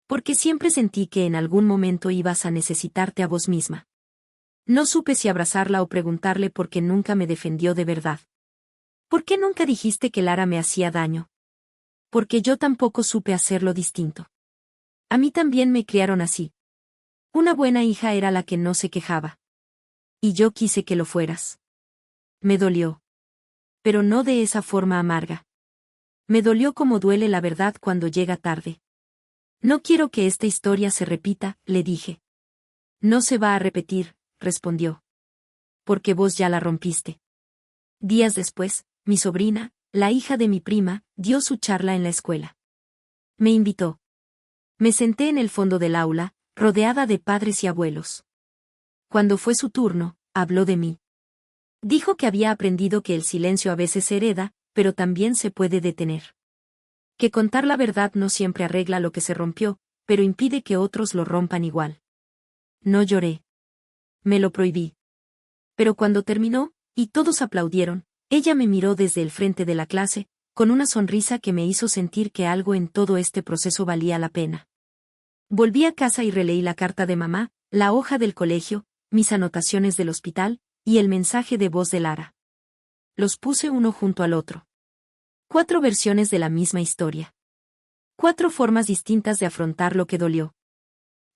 Porque siempre sentí que en algún momento ibas a necesitarte a vos misma. No supe si abrazarla o preguntarle por qué nunca me defendió de verdad. ¿Por qué nunca dijiste que Lara me hacía daño? Porque yo tampoco supe hacerlo distinto. A mí también me criaron así. Una buena hija era la que no se quejaba. Y yo quise que lo fueras. Me dolió. Pero no de esa forma amarga. Me dolió como duele la verdad cuando llega tarde. No quiero que esta historia se repita, le dije. No se va a repetir, respondió. Porque vos ya la rompiste. Días después, mi sobrina, la hija de mi prima, dio su charla en la escuela. Me invitó. Me senté en el fondo del aula, rodeada de padres y abuelos. Cuando fue su turno, habló de mí. Dijo que había aprendido que el silencio a veces se hereda, pero también se puede detener. Que contar la verdad no siempre arregla lo que se rompió, pero impide que otros lo rompan igual. No lloré. Me lo prohibí. Pero cuando terminó, y todos aplaudieron, ella me miró desde el frente de la clase, con una sonrisa que me hizo sentir que algo en todo este proceso valía la pena. Volví a casa y releí la carta de mamá, la hoja del colegio, mis anotaciones del hospital, y el mensaje de voz de Lara. Los puse uno junto al otro. 4 versiones de la misma historia. 4 formas distintas de afrontar lo que dolió.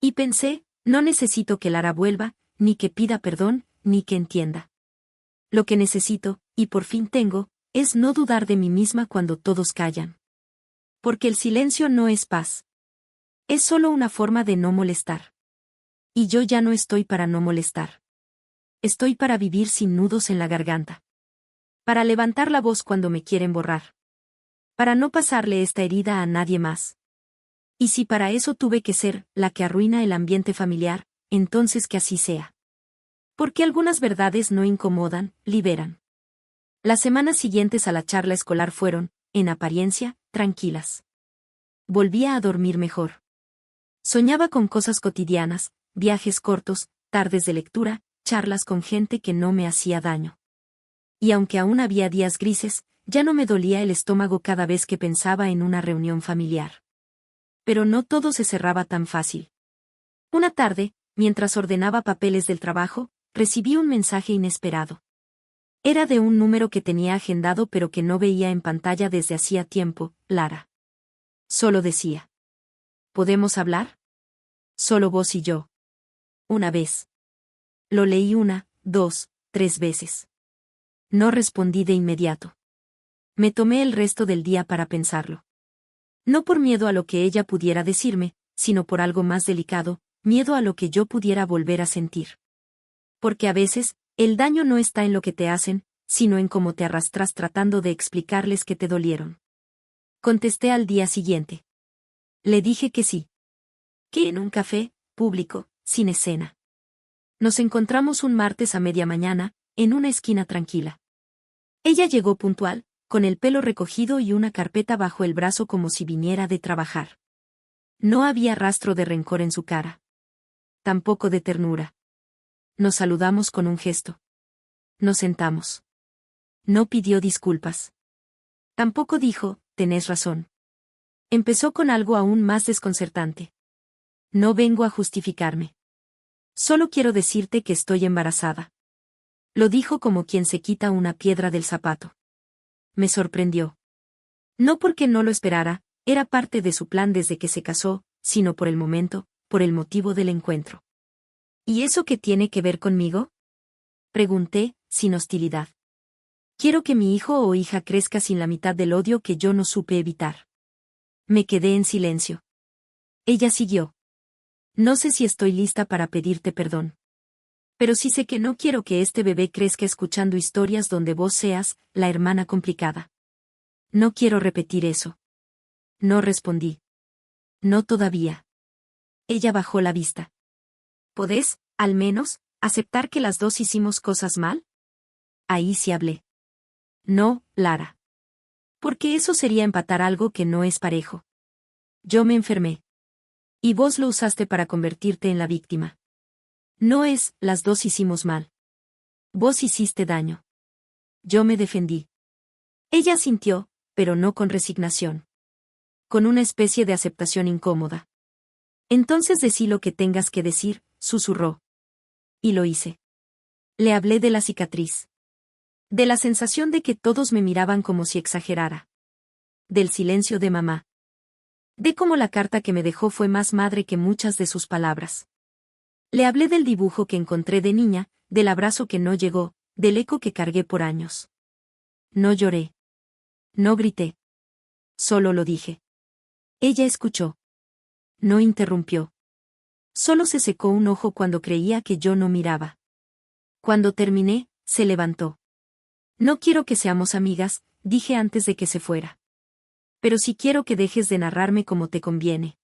Y pensé, no necesito que Lara vuelva, ni que pida perdón, ni que entienda. Lo que necesito, y por fin tengo, es no dudar de mí misma cuando todos callan. Porque el silencio no es paz. Es solo una forma de no molestar. Y yo ya no estoy para no molestar. Estoy para vivir sin nudos en la garganta. Para levantar la voz cuando me quieren borrar. Para no pasarle esta herida a nadie más. Y si para eso tuve que ser la que arruina el ambiente familiar, entonces que así sea. Porque algunas verdades no incomodan, liberan. Las semanas siguientes a la charla escolar fueron, en apariencia, tranquilas. Volvía a dormir mejor. Soñaba con cosas cotidianas, viajes cortos, tardes de lectura, charlas con gente que no me hacía daño. Y aunque aún había días grises, ya no me dolía el estómago cada vez que pensaba en una reunión familiar. Pero no todo se cerraba tan fácil. Una tarde, mientras ordenaba papeles del trabajo, recibí un mensaje inesperado. Era de un número que tenía agendado pero que no veía en pantalla desde hacía tiempo, Lara. Solo decía. ¿Podemos hablar? Solo vos y yo. Una vez. Lo leí 1, 2, 3 veces. No respondí de inmediato. Me tomé el resto del día para pensarlo. No por miedo a lo que ella pudiera decirme, sino por algo más delicado, miedo a lo que yo pudiera volver a sentir. Porque a veces, el daño no está en lo que te hacen, sino en cómo te arrastras tratando de explicarles que te dolieron. Contesté al día siguiente. Le dije que sí. Que en un café, público, sin escena. Nos encontramos un martes a media mañana, en una esquina tranquila. Ella llegó puntual, con el pelo recogido y una carpeta bajo el brazo como si viniera de trabajar. No había rastro de rencor en su cara. Tampoco de ternura. Nos saludamos con un gesto. Nos sentamos. No pidió disculpas. Tampoco dijo, tenés razón. Empezó con algo aún más desconcertante. No vengo a justificarme. Solo quiero decirte que estoy embarazada. Lo dijo como quien se quita una piedra del zapato. Me sorprendió. No porque no lo esperara, era parte de su plan desde que se casó, sino por el momento, por el motivo del encuentro. ¿Y eso qué tiene que ver conmigo? Pregunté, sin hostilidad. Quiero que mi hijo o hija crezca sin la mitad del odio que yo no supe evitar. Me quedé en silencio. Ella siguió. No sé si estoy lista para pedirte perdón. Pero sí sé que no quiero que este bebé crezca escuchando historias donde vos seas la hermana complicada. No quiero repetir eso. No respondí. No todavía. Ella bajó la vista. ¿Podés, al menos, aceptar que las dos hicimos cosas mal? Ahí sí hablé. No, Lara. Porque eso sería empatar algo que no es parejo. Yo me enfermé. Y vos lo usaste para convertirte en la víctima. No es, las dos hicimos mal. Vos hiciste daño. Yo me defendí. Ella sintió, pero no con resignación. Con una especie de aceptación incómoda. Entonces decí lo que tengas que decir, susurró. Y lo hice. Le hablé de la cicatriz. De la sensación de que todos me miraban como si exagerara. Del silencio de mamá. De cómo la carta que me dejó fue más madre que muchas de sus palabras. Le hablé del dibujo que encontré de niña, del abrazo que no llegó, del eco que cargué por años. No lloré. No grité. Solo lo dije. Ella escuchó. No interrumpió. Solo se secó un ojo cuando creía que yo no miraba. Cuando terminé, se levantó. No quiero que seamos amigas, dije antes de que se fuera. Pero sí quiero que dejes de narrarme como te conviene.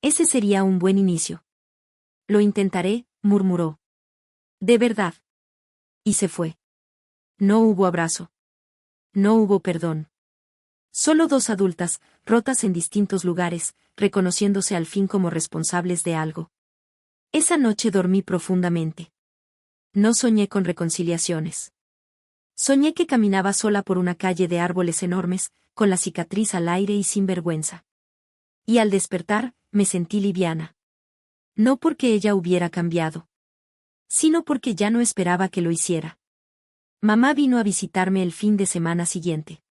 Ese sería un buen inicio. Lo intentaré, murmuró. De verdad. Y se fue. No hubo abrazo. No hubo perdón. Solo dos adultas, rotas en distintos lugares, reconociéndose al fin como responsables de algo. Esa noche dormí profundamente. No soñé con reconciliaciones. Soñé que caminaba sola por una calle de árboles enormes, con la cicatriz al aire y sin vergüenza. Y al despertar, me sentí liviana. No porque ella hubiera cambiado, sino porque ya no esperaba que lo hiciera. Mamá vino a visitarme el fin de semana siguiente.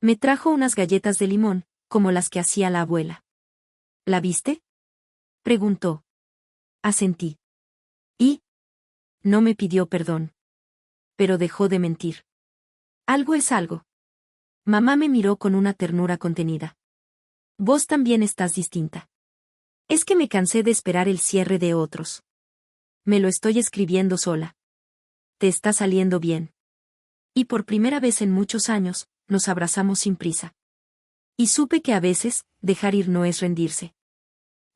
Me trajo unas galletas de limón, como las que hacía la abuela. ¿La viste? Preguntó. Asentí. ¿Y? No me pidió perdón. Pero dejó de mentir. Algo es algo. Mamá me miró con una ternura contenida. Vos también estás distinta. Es que me cansé de esperar el cierre de otros. Me lo estoy escribiendo sola. Te está saliendo bien. Y por primera vez en muchos años, nos abrazamos sin prisa. Y supe que a veces, dejar ir no es rendirse.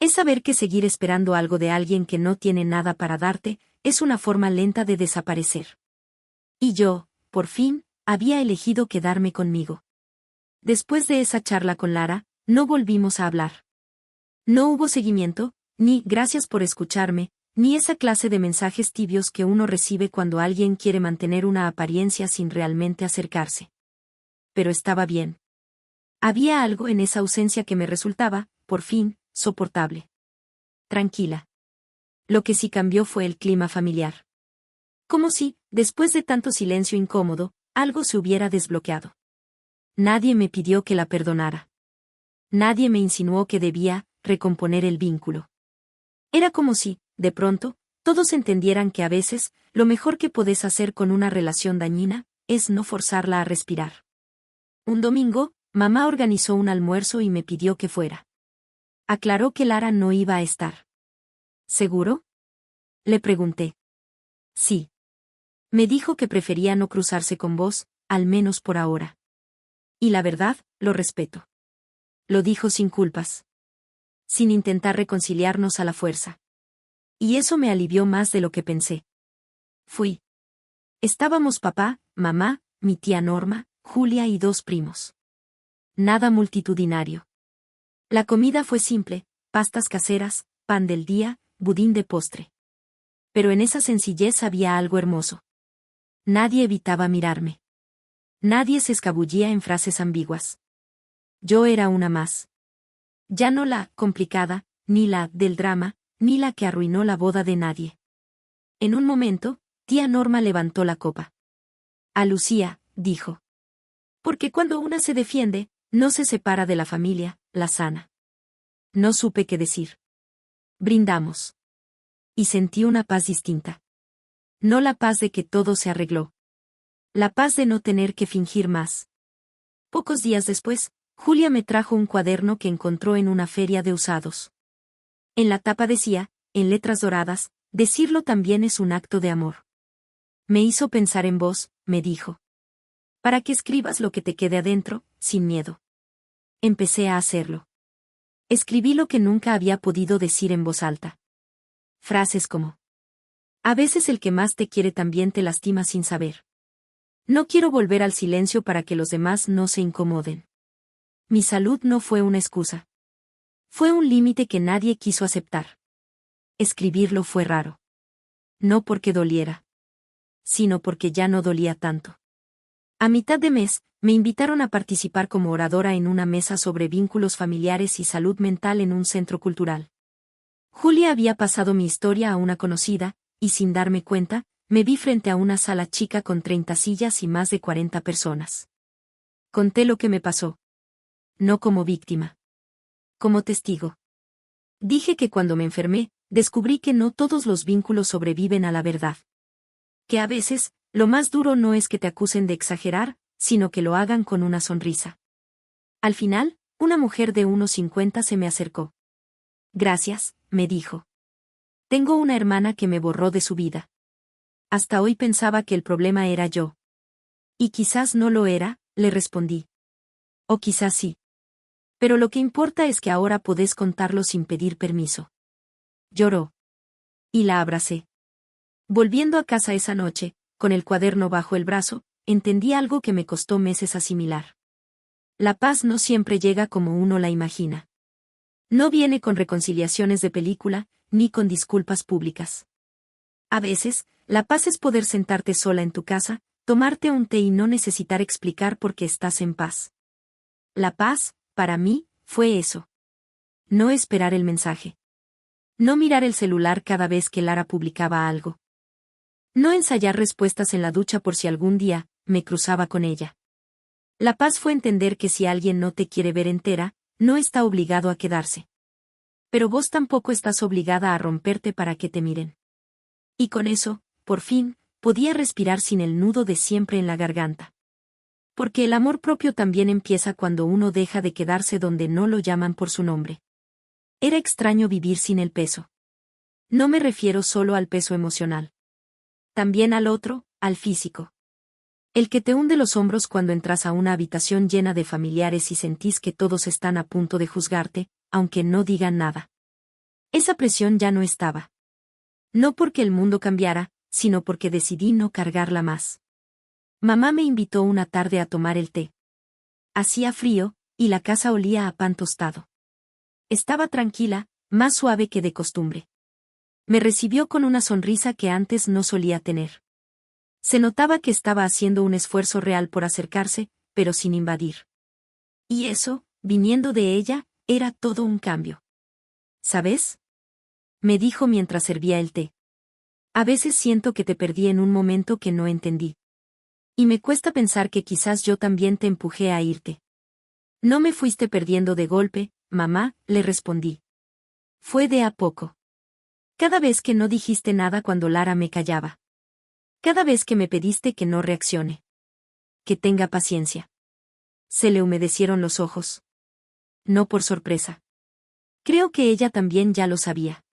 Es saber que seguir esperando algo de alguien que no tiene nada para darte, es una forma lenta de desaparecer. Y yo, por fin, había elegido quedarme conmigo. Después de esa charla con Lara, no volvimos a hablar. No hubo seguimiento, ni gracias por escucharme, ni esa clase de mensajes tibios que uno recibe cuando alguien quiere mantener una apariencia sin realmente acercarse. Pero estaba bien. Había algo en esa ausencia que me resultaba, por fin, soportable. Tranquila. Lo que sí cambió fue el clima familiar. Como si, después de tanto silencio incómodo, algo se hubiera desbloqueado. Nadie me pidió que la perdonara. Nadie me insinuó que debía recomponer el vínculo. Era como si, de pronto, todos entendieran que a veces, lo mejor que podés hacer con una relación dañina, es no forzarla a respirar. Un domingo, mamá organizó un almuerzo y me pidió que fuera. Aclaró que Lara no iba a estar. ¿Seguro? Le pregunté. Sí. Me dijo que prefería no cruzarse con vos, al menos por ahora. Y la verdad, lo respeto. Lo dijo sin culpas. Sin intentar reconciliarnos a la fuerza. Y eso me alivió más de lo que pensé. Fui. Estábamos papá, mamá, mi tía Norma, Julia y 2 primos. Nada multitudinario. La comida fue simple, pastas caseras, pan del día, budín de postre. Pero en esa sencillez había algo hermoso. Nadie evitaba mirarme. Nadie se escabullía en frases ambiguas. Yo era una más. Ya no la complicada, ni la del drama, ni la que arruinó la boda de nadie. En un momento, tía Norma levantó la copa. A Lucía, dijo. Porque cuando una se defiende, no se separa de la familia, la sana. No supe qué decir. Brindamos. Y sentí una paz distinta. No la paz de que todo se arregló. La paz de no tener que fingir más. Pocos días después, Julia me trajo un cuaderno que encontró en una feria de usados. En la tapa decía, en letras doradas, decirlo también es un acto de amor. Me hizo pensar en vos, me dijo. Para que escribas lo que te quede adentro, sin miedo. Empecé a hacerlo. Escribí lo que nunca había podido decir en voz alta. Frases como: a veces el que más te quiere también te lastima sin saber. No quiero volver al silencio para que los demás no se incomoden. Mi salud no fue una excusa. Fue un límite que nadie quiso aceptar. Escribirlo fue raro. No porque doliera, sino porque ya no dolía tanto. A mitad de mes, me invitaron a participar como oradora en una mesa sobre vínculos familiares y salud mental en un centro cultural. Julia había pasado mi historia a una conocida, y sin darme cuenta, me vi frente a una sala chica con 30 sillas y más de 40 personas. Conté lo que me pasó. No como víctima. Como testigo. Dije que cuando me enfermé, descubrí que no todos los vínculos sobreviven a la verdad. Que a veces, lo más duro no es que te acusen de exagerar, sino que lo hagan con una sonrisa. Al final, una mujer de unos 50 se me acercó. Gracias, me dijo. Tengo una hermana que me borró de su vida. Hasta hoy pensaba que el problema era yo. Y quizás no lo era, le respondí. O quizás sí. Pero lo que importa es que ahora podés contarlo sin pedir permiso. Lloró. Y la abracé. Volviendo a casa esa noche, con el cuaderno bajo el brazo, entendí algo que me costó meses asimilar. La paz no siempre llega como uno la imagina. No viene con reconciliaciones de película, ni con disculpas públicas. A veces, la paz es poder sentarte sola en tu casa, tomarte un té y no necesitar explicar por qué estás en paz. La paz, para mí, fue eso. No esperar el mensaje. No mirar el celular cada vez que Lara publicaba algo. No ensayar respuestas en la ducha por si algún día me cruzaba con ella. La paz fue entender que si alguien no te quiere ver entera, no está obligado a quedarse. Pero vos tampoco estás obligada a romperte para que te miren. Y con eso, por fin, podía respirar sin el nudo de siempre en la garganta. Porque el amor propio también empieza cuando uno deja de quedarse donde no lo llaman por su nombre. Era extraño vivir sin el peso. No me refiero solo al peso emocional. También al otro, al físico. El que te hunde los hombros cuando entras a una habitación llena de familiares y sentís que todos están a punto de juzgarte, aunque no digan nada. Esa presión ya no estaba. No porque el mundo cambiara, sino porque decidí no cargarla más. Mamá me invitó una tarde a tomar el té. Hacía frío, y la casa olía a pan tostado. Estaba tranquila, más suave que de costumbre. Me recibió con una sonrisa que antes no solía tener. Se notaba que estaba haciendo un esfuerzo real por acercarse, pero sin invadir. Y eso, viniendo de ella, era todo un cambio. ¿Sabes? Me dijo mientras servía el té. A veces siento que te perdí en un momento que no entendí. Y me cuesta pensar que quizás yo también te empujé a irte. No me fuiste perdiendo de golpe, mamá, le respondí. Fue de a poco. Cada vez que no dijiste nada cuando Lara me callaba. Cada vez que me pediste que no reaccione. Que tenga paciencia. Se le humedecieron los ojos. No por sorpresa. Creo que ella también ya lo sabía.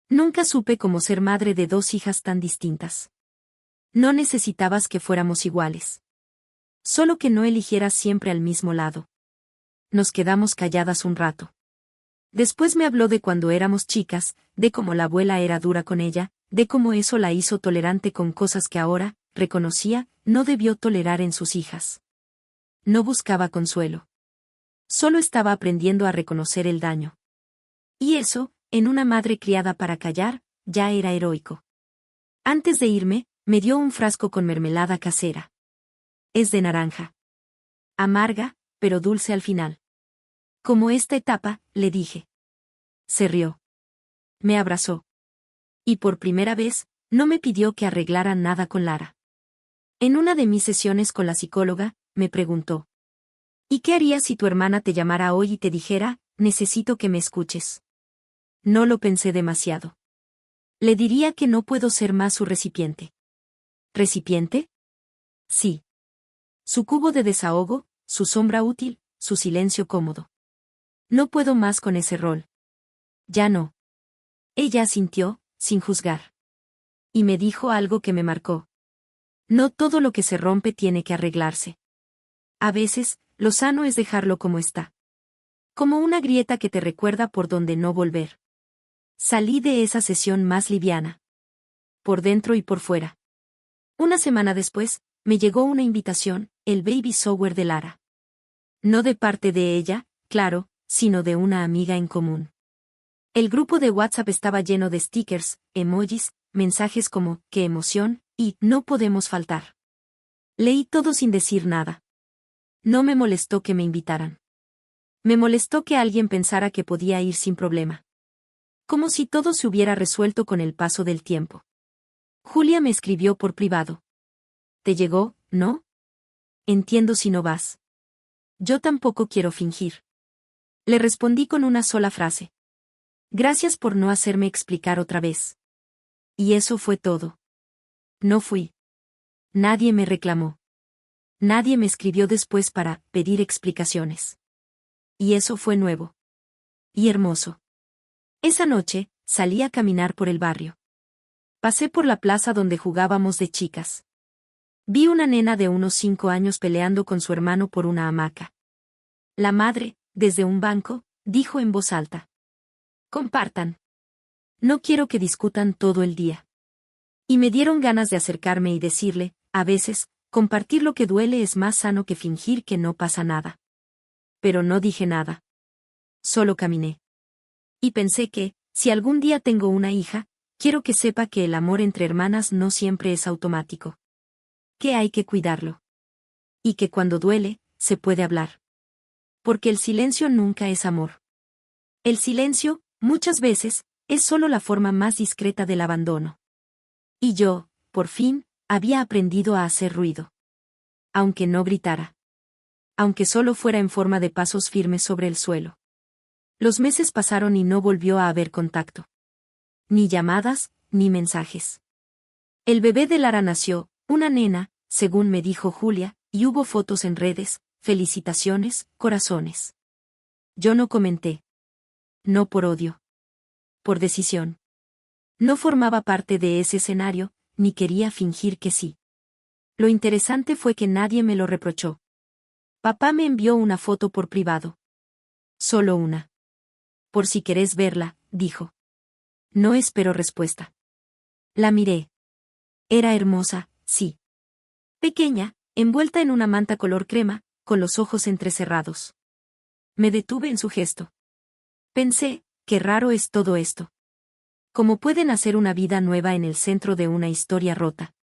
Nunca supe cómo ser madre de dos hijas tan distintas. No necesitabas que fuéramos iguales. Solo que no eligieras siempre al mismo lado. Nos quedamos calladas un rato. Después me habló de cuando éramos chicas, de cómo la abuela era dura con ella, de cómo eso la hizo tolerante con cosas que ahora, reconocía, no debió tolerar en sus hijas. No buscaba consuelo. Solo estaba aprendiendo a reconocer el daño. Y eso, en una madre criada para callar, ya era heroico. Antes de irme, me dio un frasco con mermelada casera. Es de naranja. Amarga, pero dulce al final. Como esta etapa, le dije. Se rió. Me abrazó. Y por primera vez, no me pidió que arreglara nada con Lara. En una de mis sesiones con la psicóloga, me preguntó. ¿Y qué harías si tu hermana te llamara hoy y te dijera, necesito que me escuches? No lo pensé demasiado. Le diría que no puedo ser más su recipiente. ¿Recipiente? Sí. Su cubo de desahogo, su sombra útil, su silencio cómodo. No puedo más con ese rol. Ya no. Ella asintió, sin juzgar. Y me dijo algo que me marcó. No todo lo que se rompe tiene que arreglarse. A veces, lo sano es dejarlo como está. Como una grieta que te recuerda por dónde no volver. Salí de esa sesión más liviana. Por dentro y por fuera. Una semana después, me llegó una invitación, el baby shower de Lara. No de parte de ella, claro, sino de una amiga en común. El grupo de WhatsApp estaba lleno de stickers, emojis, mensajes como, qué emoción, y, no podemos faltar. Leí todo sin decir nada. No me molestó que me invitaran. Me molestó que alguien pensara que podía ir sin problema. Como si todo se hubiera resuelto con el paso del tiempo. Julia me escribió por privado. ¿Te llegó, no? Entiendo si no vas. Yo tampoco quiero fingir. Le respondí con una sola frase. Gracias por no hacerme explicar otra vez. Y eso fue todo. No fui. Nadie me reclamó. Nadie me escribió después para pedir explicaciones. Y eso fue nuevo. Y hermoso. Esa noche, salí a caminar por el barrio. Pasé por la plaza donde jugábamos de chicas. Vi una nena de unos 5 años peleando con su hermano por una hamaca. La madre, desde un banco, dijo en voz alta. Compartan. No quiero que discutan todo el día. Y me dieron ganas de acercarme y decirle, a veces, compartir lo que duele es más sano que fingir que no pasa nada. Pero no dije nada. Solo caminé. Y pensé que, si algún día tengo una hija, quiero que sepa que el amor entre hermanas no siempre es automático. Que hay que cuidarlo. Y que cuando duele, se puede hablar. Porque el silencio nunca es amor. El silencio, muchas veces, es solo la forma más discreta del abandono. Y yo, por fin, había aprendido a hacer ruido. Aunque no gritara. Aunque solo fuera en forma de pasos firmes sobre el suelo. Los meses pasaron y no volvió a haber contacto. Ni llamadas, ni mensajes. El bebé de Lara nació, una nena, según me dijo Julia, y hubo fotos en redes, felicitaciones, corazones. Yo no comenté. No por odio. Por decisión. No formaba parte de ese escenario, ni quería fingir que sí. Lo interesante fue que nadie me lo reprochó. Papá me envió una foto por privado. Solo una. Por si querés verla, dijo. No espero respuesta. La miré. Era hermosa, sí. Pequeña, envuelta en una manta color crema, con los ojos entrecerrados. Me detuve en su gesto. Pensé, qué raro es todo esto. ¿Cómo puede nacer una vida nueva en el centro de una historia rota?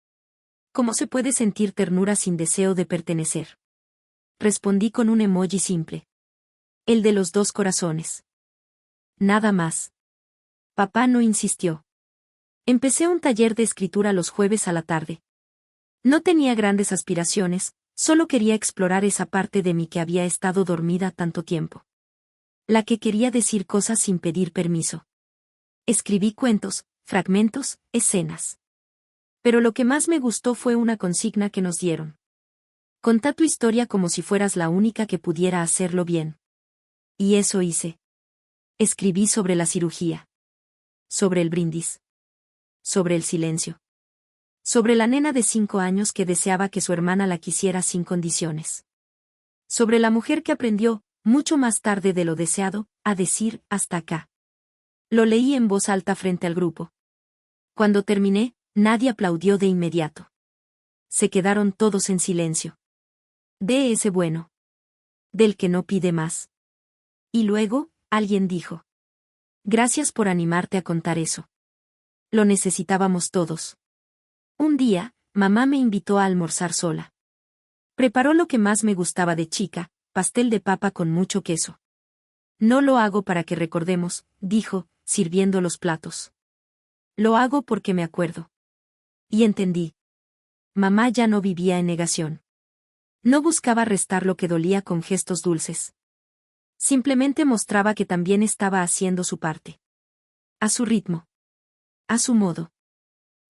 ¿Cómo se puede sentir ternura sin deseo de pertenecer? Respondí con un emoji simple. El de los 2 corazones. Nada más. Papá no insistió. Empecé un taller de escritura los jueves a la tarde. No tenía grandes aspiraciones, solo quería explorar esa parte de mí que había estado dormida tanto tiempo. La que quería decir cosas sin pedir permiso. Escribí cuentos, fragmentos, escenas. Pero lo que más me gustó fue una consigna que nos dieron. Contá tu historia como si fueras la única que pudiera hacerlo bien. Y eso hice. Escribí sobre la cirugía. Sobre el brindis. Sobre el silencio. Sobre la nena de 5 años que deseaba que su hermana la quisiera sin condiciones. Sobre la mujer que aprendió, mucho más tarde de lo deseado, a decir hasta acá. Lo leí en voz alta frente al grupo. Cuando terminé, nadie aplaudió de inmediato. Se quedaron todos en silencio. De ese bueno. Del que no pide más. Y luego, alguien dijo. Gracias por animarte a contar eso. Lo necesitábamos todos. Un día, mamá me invitó a almorzar sola. Preparó lo que más me gustaba de chica, pastel de papa con mucho queso. No lo hago para que recordemos, dijo, sirviendo los platos. Lo hago porque me acuerdo. Y entendí. Mamá ya no vivía en negación. No buscaba restar lo que dolía con gestos dulces. Simplemente mostraba que también estaba haciendo su parte. A su ritmo. A su modo.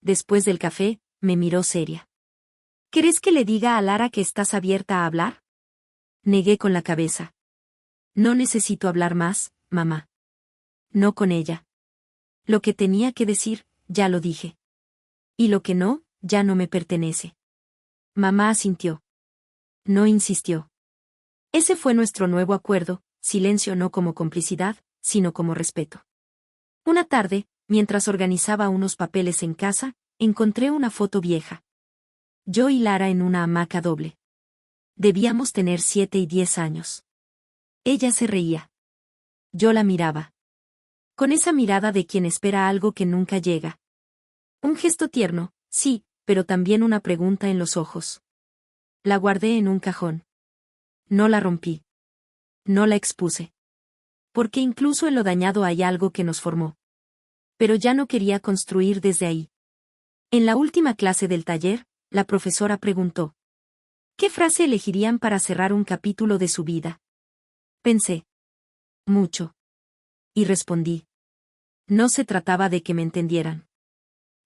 Después del café, me miró seria. ¿Querés que le diga a Lara que estás abierta a hablar? Negué con la cabeza. No necesito hablar más, mamá. No con ella. Lo que tenía que decir, ya lo dije. Y lo que no, ya no me pertenece. Mamá asintió. No insistió. Ese fue nuestro nuevo acuerdo, silencio no como complicidad, sino como respeto. Una tarde, mientras organizaba unos papeles en casa, encontré una foto vieja. Yo y Lara en una hamaca doble. Debíamos tener 7 y 10 años. Ella se reía. Yo la miraba. Con esa mirada de quien espera algo que nunca llega. Un gesto tierno, sí, pero también una pregunta en los ojos. La guardé en un cajón. No la rompí. No la expuse. Porque incluso en lo dañado hay algo que nos formó. Pero ya no quería construir desde ahí. En la última clase del taller, la profesora preguntó. ¿Qué frase elegirían para cerrar un capítulo de su vida? Pensé. Mucho. Y respondí. No se trataba de que me entendieran.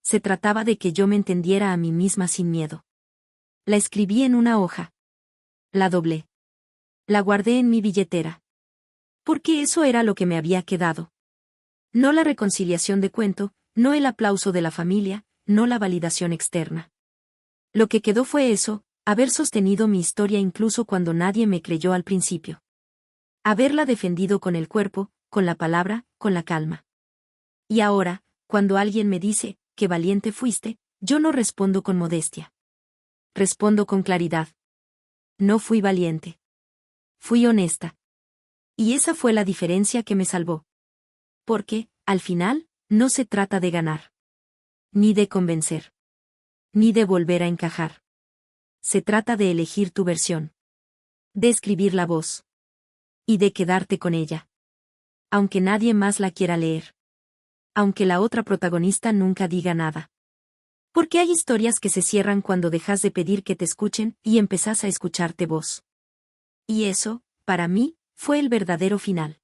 Se trataba de que yo me entendiera a mí misma sin miedo. La escribí en una hoja. La doblé. La guardé en mi billetera. Porque eso era lo que me había quedado. No la reconciliación de cuento, no el aplauso de la familia, no la validación externa. Lo que quedó fue eso, haber sostenido mi historia incluso cuando nadie me creyó al principio. Haberla defendido con el cuerpo, con la palabra, con la calma. Y ahora, cuando alguien me dice, qué valiente fuiste, yo no respondo con modestia. Respondo con claridad. No fui valiente. Fui honesta. Y esa fue la diferencia que me salvó. Porque, al final, no se trata de ganar. Ni de convencer. Ni de volver a encajar. Se trata de elegir tu versión. De escribir la voz. Y de quedarte con ella. Aunque nadie más la quiera leer. Aunque la otra protagonista nunca diga nada. Porque hay historias que se cierran cuando dejas de pedir que te escuchen y empezás a escucharte vos. Y eso, para mí, fue el verdadero final.